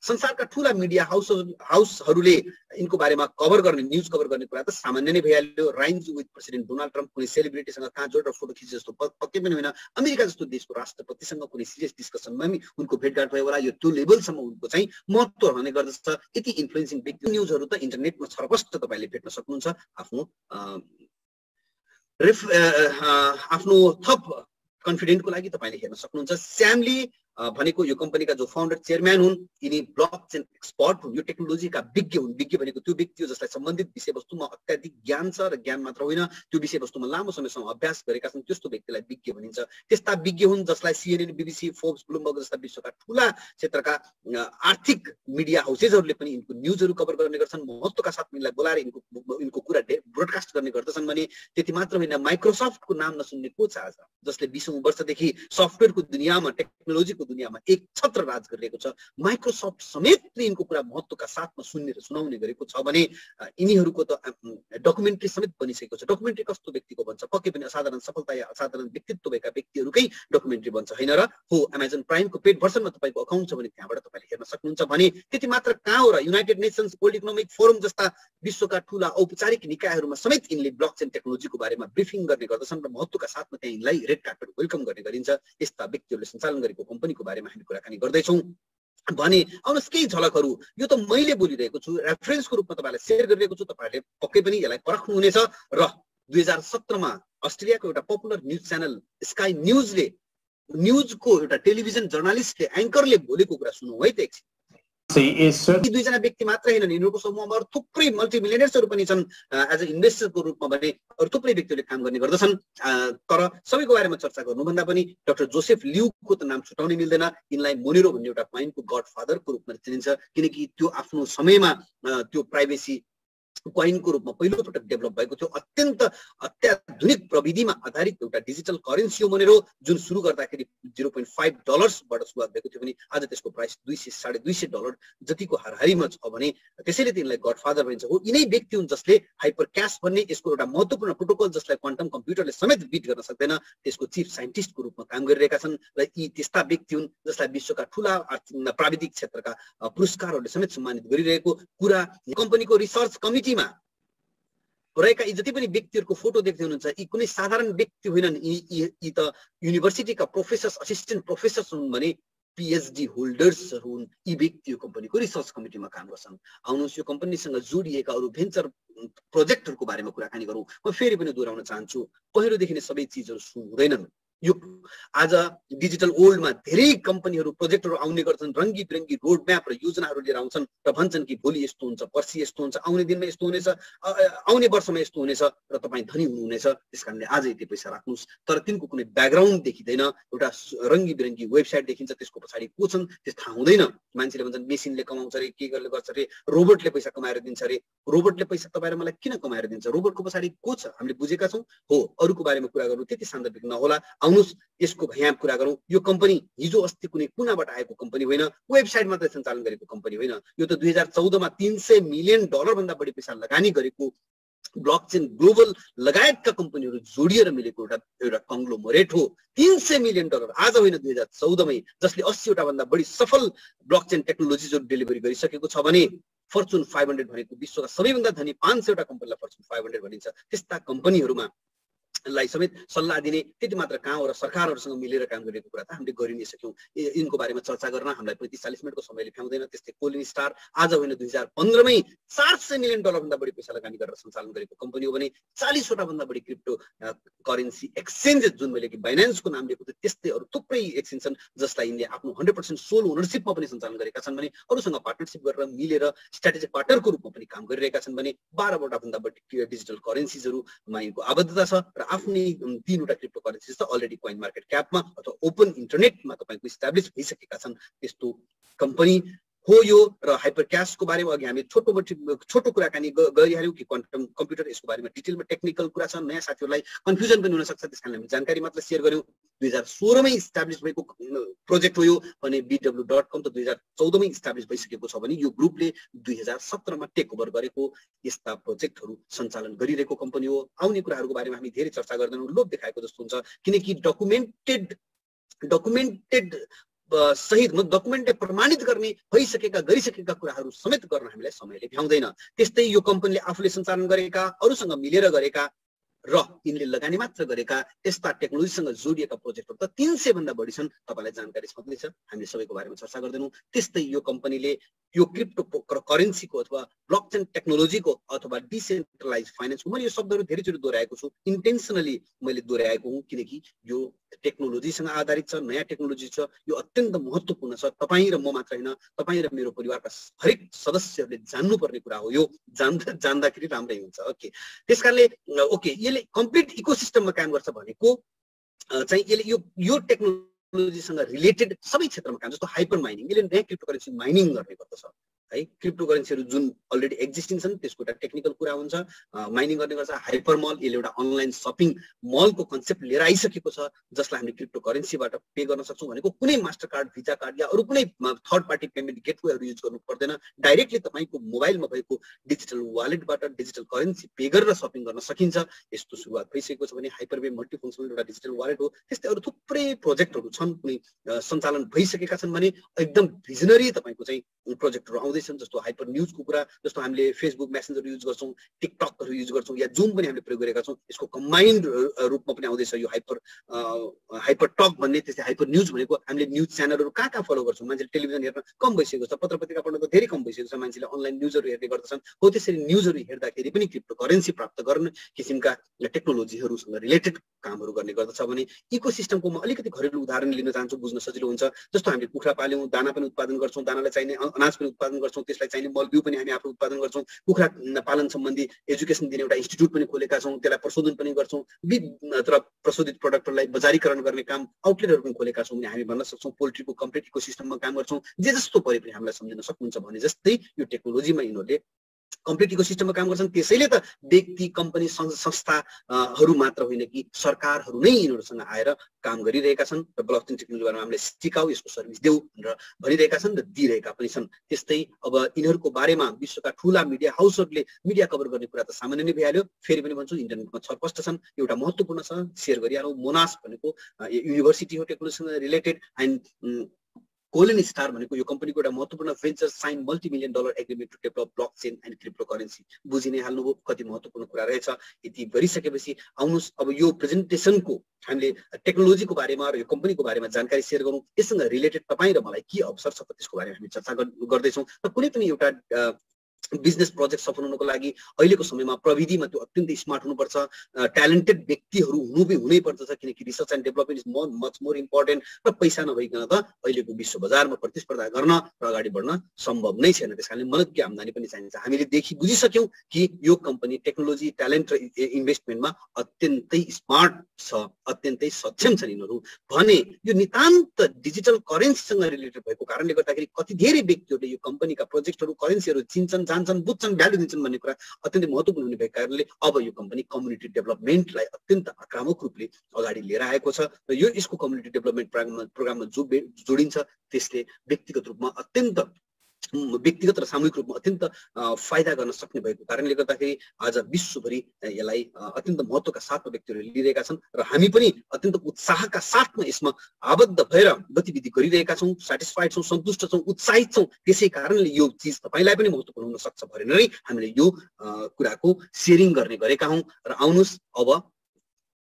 संसारका ठूला मिडिया हाउसहरुले यिनको बारेमा कभर गर्ने न्यूज कभर गर्ने कुरा त सामान्य नै भइहाल्यो राइन्ज विथ प्रेसिडेन्ट डोनाल्ड ट्रम्प कुनै सेलिब्रिटीसँग कहाँ जोडेर फोटो खिचे जस्तो पक्कै पनि होइन अमेरिका जस्तो देशको राष्ट्रपतिसँग कुनै सिरियस डिस्कसनमा पनि उनको भेटघाट भयो होला यो त्यो लेभलसम्म उनको चाहिँ महत्त्व रहने गर्दछ यति इन्फ्लुएन्सिङ व्यक्ति न्यूजहरु त इन्टरनेटमा छरपष्ट तपाईले भेट्न सक्नुहुन्छ आफ्नो थप कन्फिडेन्टको लागि तपाईले हेर्न सक्नुहुन्छ स्यामली भनेको यो कम्पनीका जो फाउन्डर चेयरम्यान हुन् यिनी ब्लकचेन एक्सपर्ट हुन् यो टेक्नोलोजीका विज्ञ हुन् विज्ञ भनेको त्यो व्यक्ति हो जसलाई सम्बन्धित विषयवस्तुमा अत्याधिक ज्ञान छ र ज्ञान मात्र होइन त्यो विषयवस्तुमा लामो समयसम्म अभ्यास गरेका छन् त्यस्तो व्यक्तिलाई विज्ञ भनिन्छ त्यस्ता विज्ञ हुन् जसलाई CNN BBC फोर्ब्स ब्लुमबर्ग जस्ता विश्वका ठूला क्षेत्रका आर्थिक मिडिया हाउसेसहरुले पनि यिनको न्यूजहरु कभर गर्ने गर्छन् महत्त्वका साथ यिनलाई बोलाएर यिनको कुरा ब्रोडकास्ट गर्ने गर्दछन् भने त्यति मात्र होइन माइक्रोसफ्टको नाम नसुन्ने को छ आज जसले 20औं वर्षदेखि सफ्टवेयरको दुनियाँमा टेक्नोलोजीको दुनियाँमा एक छत्र राज गरिरहेको छ माइक्रोसफ्ट समेतले यिनको कुरा महत्त्वका साथमा सुन्ने र सुनाउने गरेको छ भने यिनीहरुको त डकुमेन्ट्री समेत बनिसकेको छ डकुमेन्ट्री कस्तो व्यक्तिको बन्छ पक्कै पनि असाधारण सफलता या असाधारण व्यक्तित्व भएका व्यक्तिहरुकै डकुमेन्ट्री बन्छ हैन र हो अमेजन प्राइमको पेड भर्सनमा तपाईको अकाउन्ट छ भने त्यहाँबाट तपाईले हेर्न सक्नुहुन्छ भने त्यति मात्र कहाँ हो र United nations world economic forum जस्ता विश्वका ठूला औपचारिक निकायहरुमा समेत यिनले ब्लकचेन टेक्नोलोजीको बारेमा ब्रिफिङ गर्ने गर्दछन् र महत्त्वका साथमा त्यहाँ यिनलाई रेड कार्पेट वेलकम गर्ने गरिन्छ यस्ता व्यक्तिहरुले सञ्चालन गरेको कम्पनीको बारेमा हामी कुराकानी गर्दै छौं भने आउनुहोस् केही झलकहरु यो त मैले बोलिरहेको छु रेफरेन्सको रूपमा तपाईलाई शेयर गरिरहेको छु तपाईहरुले पक्कै पनि यसलाई परख्नु हुनेछ र 2017 मा अस्ट्रेलियाको एउटा पपुलर न्यूज च्यानल स्काई न्यूजले न्यूजको एउटा टेलिभिजन जर्नलिस्टले एंकरले बोलेको कुरा सुनौ है त एकछिन दुईजना व्यक्ति मात्रै हैनन् यिनीहरुको समूहमा अरु थुप्रै मल्टिमिलियनेयर्सहरु पनि छन् एज अ इन्भेस्टरको रूपमा भने अरु थुप्रै व्यक्तिहरुले काम गर्ने गर्दछन् तर सबैको बारेमा चर्चा गर्नुभन्दा पनि डाक्टर जोसेफ ल्यूको त नाम छुटाउनै मिल्दैन यिनलाई मोनेरो भन्ने एउटा कॉइनको गडफादरको रूपमा चिनिन्छ किनकि त्यो आफ्नो समयमा त्यो प्राइभेसी कॉइनको रूपमा पहिलो पटक डेभलप भएको थियो अत्यन्त अत्याधुनिक प्रविधिमा आधारित एउटा डिजिटल करेन्सी हो मोनेरो जुन सुरु गर्दाखेरि $0.5 बाट सुरुवात भएको थियो भने आज त्यसको प्राइस $200-250 जतिको हाराहारीमा छ भने त्यसैले तिनलाई गडफादर भनिन्छ हो यिनै व्यक्ति हुन् जसले हाइपर क्याश भन्ने यसको एउटा महत्त्वपूर्ण प्रोटोकल जसलाई क्वान्टम कम्प्युटरले समेत बिट गर्न सक्दैन त्यसको चीफ साइन्टिस्टको रूपमा काम गरिरहेका छन् र यी त्यस्ता व्यक्ति हुन् जसलाई विश्वका ठूला प्राविधिक क्षेत्रका पुरस्कारहरूले समेत सम्मानित गरिरहेको कुरा कम्पनीको रिसर्च कमिटीमा रहेका यी जति पनि व्यक्तिहरुको फोटो देख्दै हुनुहुन्छ यी कुनै साधारण व्यक्ति होइनन् यी त युनिभर्सिटीका प्रोफेसर्स असिस्टेन्ट प्रोफेसर्स हुन् भने PhD होल्डर्स हुन् यी व्यक्ति यो कम्पनीको रिसर्च कमिटीमा काम गर्छन् आउनुहोस् यो कम्पनीसँग जोडिएका अरु भेन्चर प्रोजेक्टहरुको बारेमा कुराकानी गरौँ म फेरि पनि दोहोर्याउन चाहन्छु पहिलो देखिने सबै चीजहरु हुँदैनन् यो आज डिजिटल वर्ल्डमा धेरै कम्पनीहरू प्रोजेक्टहरू आउने गर्छन्, रङ्गी बिरङ्गी रोड म्याप र योजनाहरू लिएर आउँछन् र भन्छन् कि भोलि यस्तो हुन्छ, पर्सि यस्तो हुन्छ, आउने दिनमा यस्तो हुनेछ, आउने वर्षमा यस्तो हुनेछ र तपाईँ धनी हुनुहुनेछ, त्यसकारणले आजै त्यो पैसा राख्नुहोस्। तर तिनको कुनै ब्याकग्राउन्ड देखिँदैन, एउटा रङ्गी बिरङ्गी वेबसाइट देखिन्छ, त्यसको पछाडि को छन् त्यस थाहा हुँदैन। मान्छेले भन्छन् मेसिनले कमाउँछ अरे, के गर्ले गर्छ अरे, रोबोटले पैसा कमाएर दिन्छ अरे। रोबोटले पैसा तपाईँ र मलाई किन कमाएर दिन्छ? रोबोटको पछाडि को छ हामीले बुझेका छौँ हो। अरूको बारेमा कुरा गर्नु त्यति सान्दर्भिक नहोला। आउनुहोस् यसको यहाँ कुरा गरौँ। यो कम्पनी हिजो अस्ति कुनै कुनाबाट आएको कम्पनी होइन, वेबसाइट मात्रै सञ्चालन गरेको कम्पनी होइन। यो त 2014 मा $300 मिलियन भन्दा बढी पैसा लगानी गरेको ब्लकचेन ग्लोबल लगायतका कम्पनीहरू जोडिएर मिलेको एउटा कङ्ग्लोमरेट हो। $300 मिलियन आज होइन, 2014 मै, जसले 80 वटा भन्दा बढी सफल ब्लकचेन टेक्नोलोजिजहरू डेलिभरी गरिसकेको छ भने फर्चुन 500 भनेको विश्वका सबैभन्दा धनी 500 वटा कम्पनीलाई फर्चुन 500 भनिन्छ। त्यस्ता कम्पनीहरूमा लाई समेत सल्लाह दिने त्यति मात्र कहाँ हो र सरकारहरूसँग मिलेर काम गरेको कुरा त हामीले गरि नै सक्यौँ। यिनको बारेमा चर्चा गर्न हामीलाई 35-40 मिनटको समयले भ्याउँदैन। त्यस्तै कोलिन स्टार आज होइन 2015 मै $400 मिलियन भन्दा बढी पैसा लगानी गरेर सञ्चालन गरेको कम्पनी हो भने 40 वटा भन्दा बढी क्रिप्टो करेन्सी एक्सचेन्जेस, जुन मैले कि बाइनान्सको नाम लिएको थिएँ, त्यस्तै अरू थुप्रै एक्सचेन्ज छन् जसलाई यिनले आफ्नो 100% सोल ओनरसिपमा पनि सञ्चालन गरेका छन् भने अरूसँग पार्टनरसिप गरेर मिलेर स्ट्राटेजिक पार्टनरको रूपमा पनि काम गरिरहेका छन् भने 12 वटा भन्दा बढी डिजिटल करेन्सीजहरूमा यिनको आबद्धता छ र आफ्नै 3 वटा क्रिप्टो करेन्सी त अलरेडी कोइन मार्केट क्यापमा अथवा ओपन इन्टरनेटमा तपाईँको इस्टाब्लिस भइसकेका छन्। त्यस्तो कम्पनी हो यो। र हाइपर क्याशको बारेमा अघि हामी छोटो कुराकानी गरिहाल्यौँ कि क्वान्टम कम्प्युटर, यसको बारेमा डिटेलमा टेक्निकल कुरा छ, नयाँ साथीहरूलाई कन्फ्युजन पनि हुन सक्छ, त्यसकारण हामी जानकारी मात्र सेयर गर्यौँ। 2016 मै इस्टाब्लिस भएको प्रोजेक्ट हो यो भने bw.com त 2014 मै इस्टाब्लिस भइसकेको छ भने यो ग्रुपले 2017 मा टेक ओभर गरेको यस्ता प्रोजेक्टहरू सञ्चालन गरिरहेको कम्पनी हो। आउने कुराहरूको बारेमा हामी धेरै चर्चा गर्दैनौँ, लोभ देखाएको जस्तो हुन्छ, किनकि डकुमेन्टेड सहित डकुमेन्टले प्रमाणित गर्ने गरिसकेका कुराहरू समेत गर्न हामीलाई समयले भ्याउँदैन। त्यस्तै यो कम्पनीले आफूले सञ्चालन गरेका, अरूसँग मिलेर गरेका र यिनले लगानी मात्र गरेका यस्ता टेक्नोलोजीसँग जोडिएका प्रोजेक्टहरू त 300 भन्दा बढी छन्। तपाईँलाई जानकारी छँदैछ, हामीले सबैको बारेमा चर्चा गर्दैनौँ। त्यस्तै यो कम्पनीले यो क्रिप्टो करेन्सीको अथवा ब्लकचेन टेक्नोलोजीको अथवा डिसेन्ट्रलाइज फाइनेन्सको, मैले यो शब्दहरू धेरैचोटि दोहोऱ्याएको छु, इन्टेन्सनली मैले दोहोऱ्याएको हुँ किनकि यो टेक्नोलोजीसँग आधारित छ, नयाँ टेक्नोलोजी छ, यो अत्यन्त महत्त्वपूर्ण छ। तपाईँ र म मात्र होइन, तपाईँ र मेरो परिवारका हरेक सदस्यहरूले जान्नुपर्ने कुरा हो। यो जान्दाखेरि राम्रै हुन्छ। ओके, त्यसकारणले ओके यसले कम्प्लिट इकोसिस्टममा काम गर्छ भनेको चाहिँ यसले यो टेक्नोलोजीसँग रिलेटेड सबै क्षेत्रमा काम, जस्तो हाइपर माइनिङ, यसले नयाँ क्रिप्टो करेन्सी माइनिङ गर्ने गर्दछ है। क्रिप्टो करेन्सीहरू जुन अलरेडी एक्जिस्टिङ छन् त्यसको एउटा टेक्निकल कुरा हुन्छ, माइनिङ गर्ने गर्छ। हाइपर मल, यसले एउटा अनलाइन सपिङ मलको कन्सेप्ट लिएर आइसकेको छ जसलाई हामीले क्रिप्टो करेन्सीबाट पे गर्न सक्छौँ भनेको कुनै मास्टर कार्ड, भिजा कार्ड या अरू कुनै थर्ड पार्टी पेमेन्ट गेटवेहरू युज गर्नु पर्दैन। डाइरेक्टली तपाईँको मोबाइलमा भएको डिजिटल वालेटबाट डिजिटल करेन्सी पे गरेर सपिङ गर्न सकिन्छ। यस्तो सुरुवात भइसकेको छ भने हाइपरवे मल्टिफङ्सनल एउटा डिजिटल वालेट हो। त्यस्तै अरू थुप्रै प्रोजेक्टहरू छन्, कुनै सञ्चालन भइसकेका छन् भने एकदम भिजनरी तपाईँको चाहिँ प्रोजेक्टहरू आउँदैछन्। जस्तो हाइपर न्युजको कुरा, जस्तो हामीले फेसबुक मेसेन्जर युज गर्छौँ, टिकटकहरू युज गर्छौँ या जुम पनि हामीले प्रयोग गरेका छौँ, यसको कम्बाइन्ड रूपमा पनि आउँदैछ यो हाइपर टक भन्ने। त्यस्तै हाइपर न्युज भनेको हामीले न्युज च्यानलहरू कहाँ फलो गर्छौँ, मान्छेले टेलिभिजन हेर्न कम भइसकेको छ, पत्र पत्रिका पढ्न त धेरै कम भइसकेको छ, मान्छेले अनलाइन न्युजहरू हेर्ने गर्दछन्। हो त्यसरी न्युजहरू हेर्दाखेरि पनि क्रिप्टो करेन्सी प्राप्त गर्ने किसिमका टेक्नोलोजीहरूसँग रिलेटेड कामहरू गर्ने गर्दछ भने इकोसिस्टमको म अलिकति घरेलु उदाहरण लिन चाहन्छु, बुझ्न सजिलो हुन्छ। जस्तो हामीले कुखुरा पाल्यौँ, दाना पनि उत्पादन गर्छौँ, दानालाई चाहिने अनाज पनि उत्पादन गर्छौँ, त्यसलाई चाहिने मल बिउ पनि हामी आफू उत्पादन गर्छौँ। कुखुरा पालन सम्बन्धी एजुकेसन दिने एउटा इन्स्टिट्युट पनि खोलेका छौँ, त्यसलाई प्रशोधन पनि गर्छौँ। तर प्रशोधित प्रडक्टहरूलाई बजारीकरण गर्ने काम आउटलेटहरू पनि खोलेका छौँ भने हामी भन्न सक्छौँ पोल्ट्रीको कम्प्लिट इकोसिस्टममा काम गर्छौँ। जे जस्तो परे पनि हामीलाई सम्झिन सक्नुहुन्छ भने जस्तै यो टेक्नोलोजीमा यिनीहरूले कम्प्लिट इकोसिस्टममा काम गर्छन्। त्यसैले त व्यक्ति, कम्पनी, संस्थाहरू मात्र होइन कि सरकारहरू नै यिनीहरूसँग आएर काम गरिरहेका छन् र ब्लकचेन टेक्नोलोजीबाट हामीले सिकाऊ, यसको सर्भिस देऊ भनेर भनिरहेका छन् र दिइरहेका पनि छन्। त्यस्तै अब यिनीहरूको बारेमा विश्वका ठुला मिडिया हाउसहरूले मिडिया कभर गर्ने कुरा त सामान्य नै भइहाल्यो। फेरि पनि भन्छु, इन्टरनेटमा छरपष्ट छन्, एउटा महत्त्वपूर्ण छ, सेयर गरिहालौँ। मोनास भनेको युनिभर्सिटी हो टेक्नोलोजीसँग रिलेटेड, एन्ड कोलिन स्टार भनेको यो कम्पनीको एउटा महत्त्वपूर्ण venture sign $multi-million agreement to develop blockchain and crypto currency. बुझि नै हाल्नुभयो कति महत्त्वपूर्ण कुरा रहेछ। यति गरिसकेपछि आउनुहोस् अब यो प्रेजेन्टेसनको हामीले टेक्नोलोजीको बारेमा र यो कम्पनीको बारेमा जानकारी सेयर गरौँ। यससँग रिलेटेड तपाईँ र मलाई के अवसर छ त्यसको बारेमा हामी चर्चा गर्दैछौँ। र कुनै पनि एउटा बिजनेस प्रोजेक्ट सफल हुनको लागि अहिलेको समयमा प्रविधिमा त्यो अत्यन्तै स्मार्ट हुनुपर्छ, ट्यालेन्टेड व्यक्तिहरू हुनैपर्छ किनकि research and development is much more important र पैसा नभइकन त अहिलेको विश्व बजारमा प्रतिस्पर्धा गर्न र अगाडि बढ्न सम्भव नै छैन। त्यसकारणले मद्दतकी आम्दानी पनि चाहिन्छ। हामीले बुझिसक्यौँ कि यो कम्पनी टेक्नोलोजी ट्यालेन्ट र इन्भेस्टमेन्टमा अत्यन्तै स्मार्ट छ, अत्यन्तै सक्षम छन् यिनीहरू भने यो नितान्त डिजिटल करेन्सीसँग रिलेटेड भएको कारणले गर्दाखेरि कति धेरै व्यक्तिहरूले यो कम्पनीका प्रोजेक्टहरू करेन्सीहरू चिन्छन्, जान्छन्, बुझ्छन्, भ्यालु दिन्छन् भन्ने कुरा अत्यन्तै महत्त्वपूर्ण हुने भएको कारणले अब यो कम्पनी कम्युनिटी डेभलपमेन्टलाई अत्यन्त आक्रामक रूपले अगाडि लिएर आएको छ र यो यसको कम्युनिटी डेभलपमेन्ट प्रोग्राममा जोडिन्छ त्यसले व्यक्तिगत रूपमा अत्यन्त व्यक्तिगत र सामूहिक रूपमा अत्यन्त फाइदा गर्न सक्ने भएको कारणले गर्दाखेरि आज विश्वभरि यसलाई अत्यन्त महत्त्वका साथमा व्यक्तिहरूले लिइरहेका छन् र हामी पनि अत्यन्त उत्साहका साथमा यसमा आबद्ध भएर गतिविधि गरिरहेका छौँ, सेटिस्फाइड छौँ, सन्तुष्ट छौँ, उत्साहित छौँ। त्यसै कारणले यो चिज तपाईँलाई पनि महत्त्वपूर्ण हुन सक्छ भनेर नै हामीले यो कुराको सेयरिङ गर्ने गरेका हौँ। र आउनुहोस् अब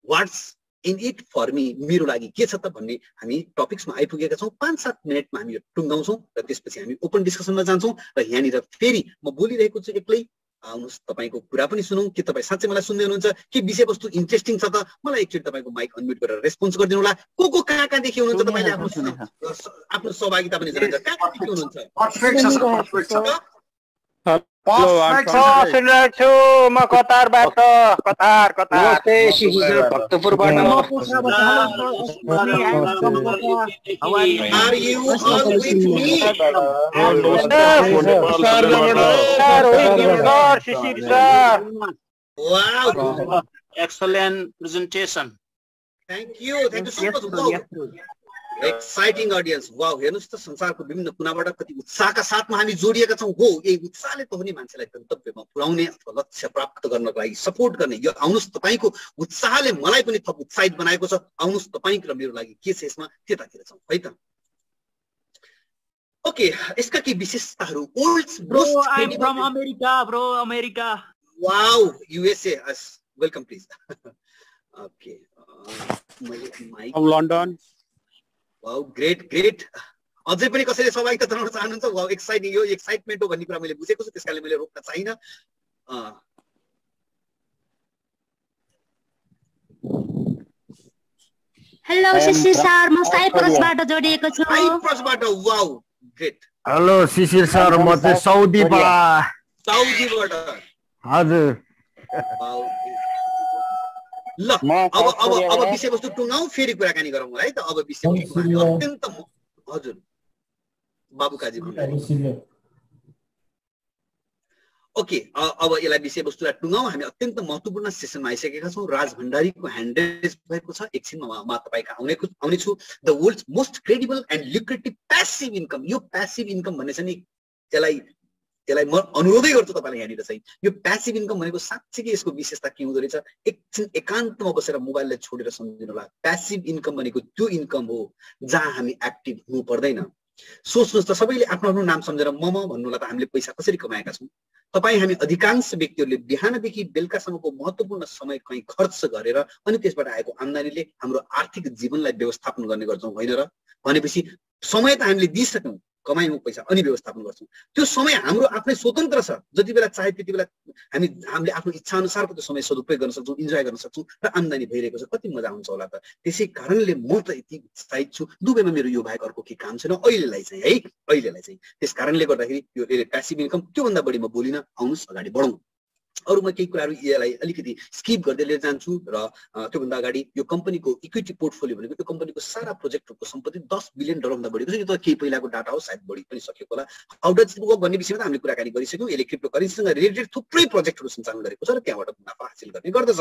what's in it for me, मेरो लागि के छ त भन्ने हामी टपिक्समा आइपुगेका छौँ। 5-7 मिनटमा हामी यो टुङ्गाउँछौँ र त्यसपछि हामी ओपन डिस्कसनमा जान्छौँ र यहाँनिर फेरि म बोलिरहेको छु एक्लै। आउनुहोस् तपाईँको कुरा पनि सुनौँ कि तपाईँ साँच्चै मलाई सुन्दै हुनुहुन्छ कि विषयवस्तु इन्ट्रेस्टिङ छ त मलाई एकचोटि तपाईँको माइक अनम्युट गरेर रेस्पोन्स गरिदिनु होला। को कहाँदेखि हुनुहुन्छ तपाईँले आफ्नो सहभागिता पनि जनाइन्छ, कहाँदेखि हुनुहुन्छ? सुनिरहेको छु म कतारबाट, कतार भक्तपुरबाट। Excellent presentation. Thank you so much. Exciting audience, wow, हेर्नुहोस् त संसारको विभिन्न कुनाबाट कति उत्साहका साथमा हामी जोडिएका छौँ। हो, यही उत्साहले त हो नि मान्छेलाई गन्तव्यमा पुर्याउने अथवा लक्ष्य प्राप्त गर्नको लागि सपोर्ट गर्ने। यो आउनुहोस् तपाईँको उत्साहले मलाई पनि थप उत्साहित बनाएको छ। आउनुहोस् तपाईँ र मेरो लागि के छ यसमा, त्यतातिर छौँ है त। ओके, यसका केही विशेषताहरू। From America. Wow, USA, welcome please. Okay, London. Wow, great. अझै पनि कसैले सहभागिता जनाउन चाहनुहुन्छ? वाउ, एक्साइटिङ, यो एक्साइटमेन्ट हो भन्ने कुरा मैले बुझेको छु, त्यसकारणले मैले रोक्न चाहिनँ। हेलो शिशिर सर, म साइप्रसबाट जोडिएको छु। साइप्रसबाट, वाउ, ग्रेट। हेलो शिशिर सर, म चाहिँ साउदीबाट। हजुर। ल अब विषयवस्तु टुङ्गाउँ, फेरि कुराकानी गरौँ है त। अब विषयवस्तु अत्यन्त, हजुर बाबुकाजी। ओके, अब यसलाई विषयवस्तुलाई टुङ्गाउँ। हामी अत्यन्त महत्त्वपूर्ण सेसनमा आइसकेका छौँ। राज भण्डारीको ह्यान्डरेज भएको छ, एकछिनमा म तपाईँका आउनेछु। The world's most credible and lucrative passive income. यो प्यासिभ इन्कम भन्ने चाहिँ नि यसलाई म अनुरोधै गर्छु तपाईँलाई यहाँनिर चाहिँ यो प्यासिभ इन्कम भनेको साँच्चै यसको विशेषता के हुँदो रहेछ, एकछिन एकान्तमा बसेर मोबाइललाई छोडेर सम्झिनु होला। प्यासिभ इन्कम भनेको त्यो इन्कम हो जहाँ हामी एक्टिभ हुनु पर्दैन। सोच्नुहोस् त, सबैले आफ्नो आफ्नो नाम सम्झेर मम भन्नुलाई त हामीले पैसा कसरी कमाएका छौँ? तपाईँ हामी अधिकांश व्यक्तिहरूले बिहानदेखि बेलुकासम्मको महत्त्वपूर्ण समय कहीँ खर्च गरेर अनि त्यसबाट आएको आम्दानीले हाम्रो आर्थिक जीवनलाई व्यवस्थापन गर्ने गर्छौँ, होइन र? भनेपछि समय त हामीले दिइसक्यौँ, कमाइमा पैसा अनि व्यवस्थापन गर्छौँ। त्यो समय हाम्रो आफ्नै स्वतन्त्र छ, जति बेला चाहे त्यति बेला हामीले आफ्नो इच्छा अनुसारको त्यो समय सदुपयोग गर्न सक्छौँ, इन्जोय गर्न सक्छौँ र आम्दानी भइरहेको छ। कति मजा आउँछ होला त। त्यसै कारणले म त यति उत्साहित छु। दुबईमा मेरो यो बाहेक अर्को केही काम छैन अहिलेलाई चाहिँ। त्यस कारणले गर्दाखेरि यो प्यासिभ इन्कम त्योभन्दा बढी म बोलिनँ। आउनुहोस् अगाडि बढौँ। अरू म केही कुराहरू यसलाई अलिकति स्किप गर्दै लिएर जान्छु र त्योभन्दा अगाडि यो कम्पनीको इक्विटी पोर्टफोलियो भनेको यो कम्पनीको सारा प्रोजेक्टहरूको सम्पत्ति $10 बिलियन भन्दा बढीको छ। यो त केही पहिलाको डाटा हो, सायद बढी पनि सकेको होला। हाउ डज इट वर्क भन्ने विषयमा त हामीले कुराकानी गरिसक्यौँ। यसले क्रिप्टो करेन्सीसँग रिलेटेड थुप्रै प्रोजेक्टहरू सञ्चालन गरेको छ र त्यहाँबाट मुनाफा हासिल गर्ने गर्दछ,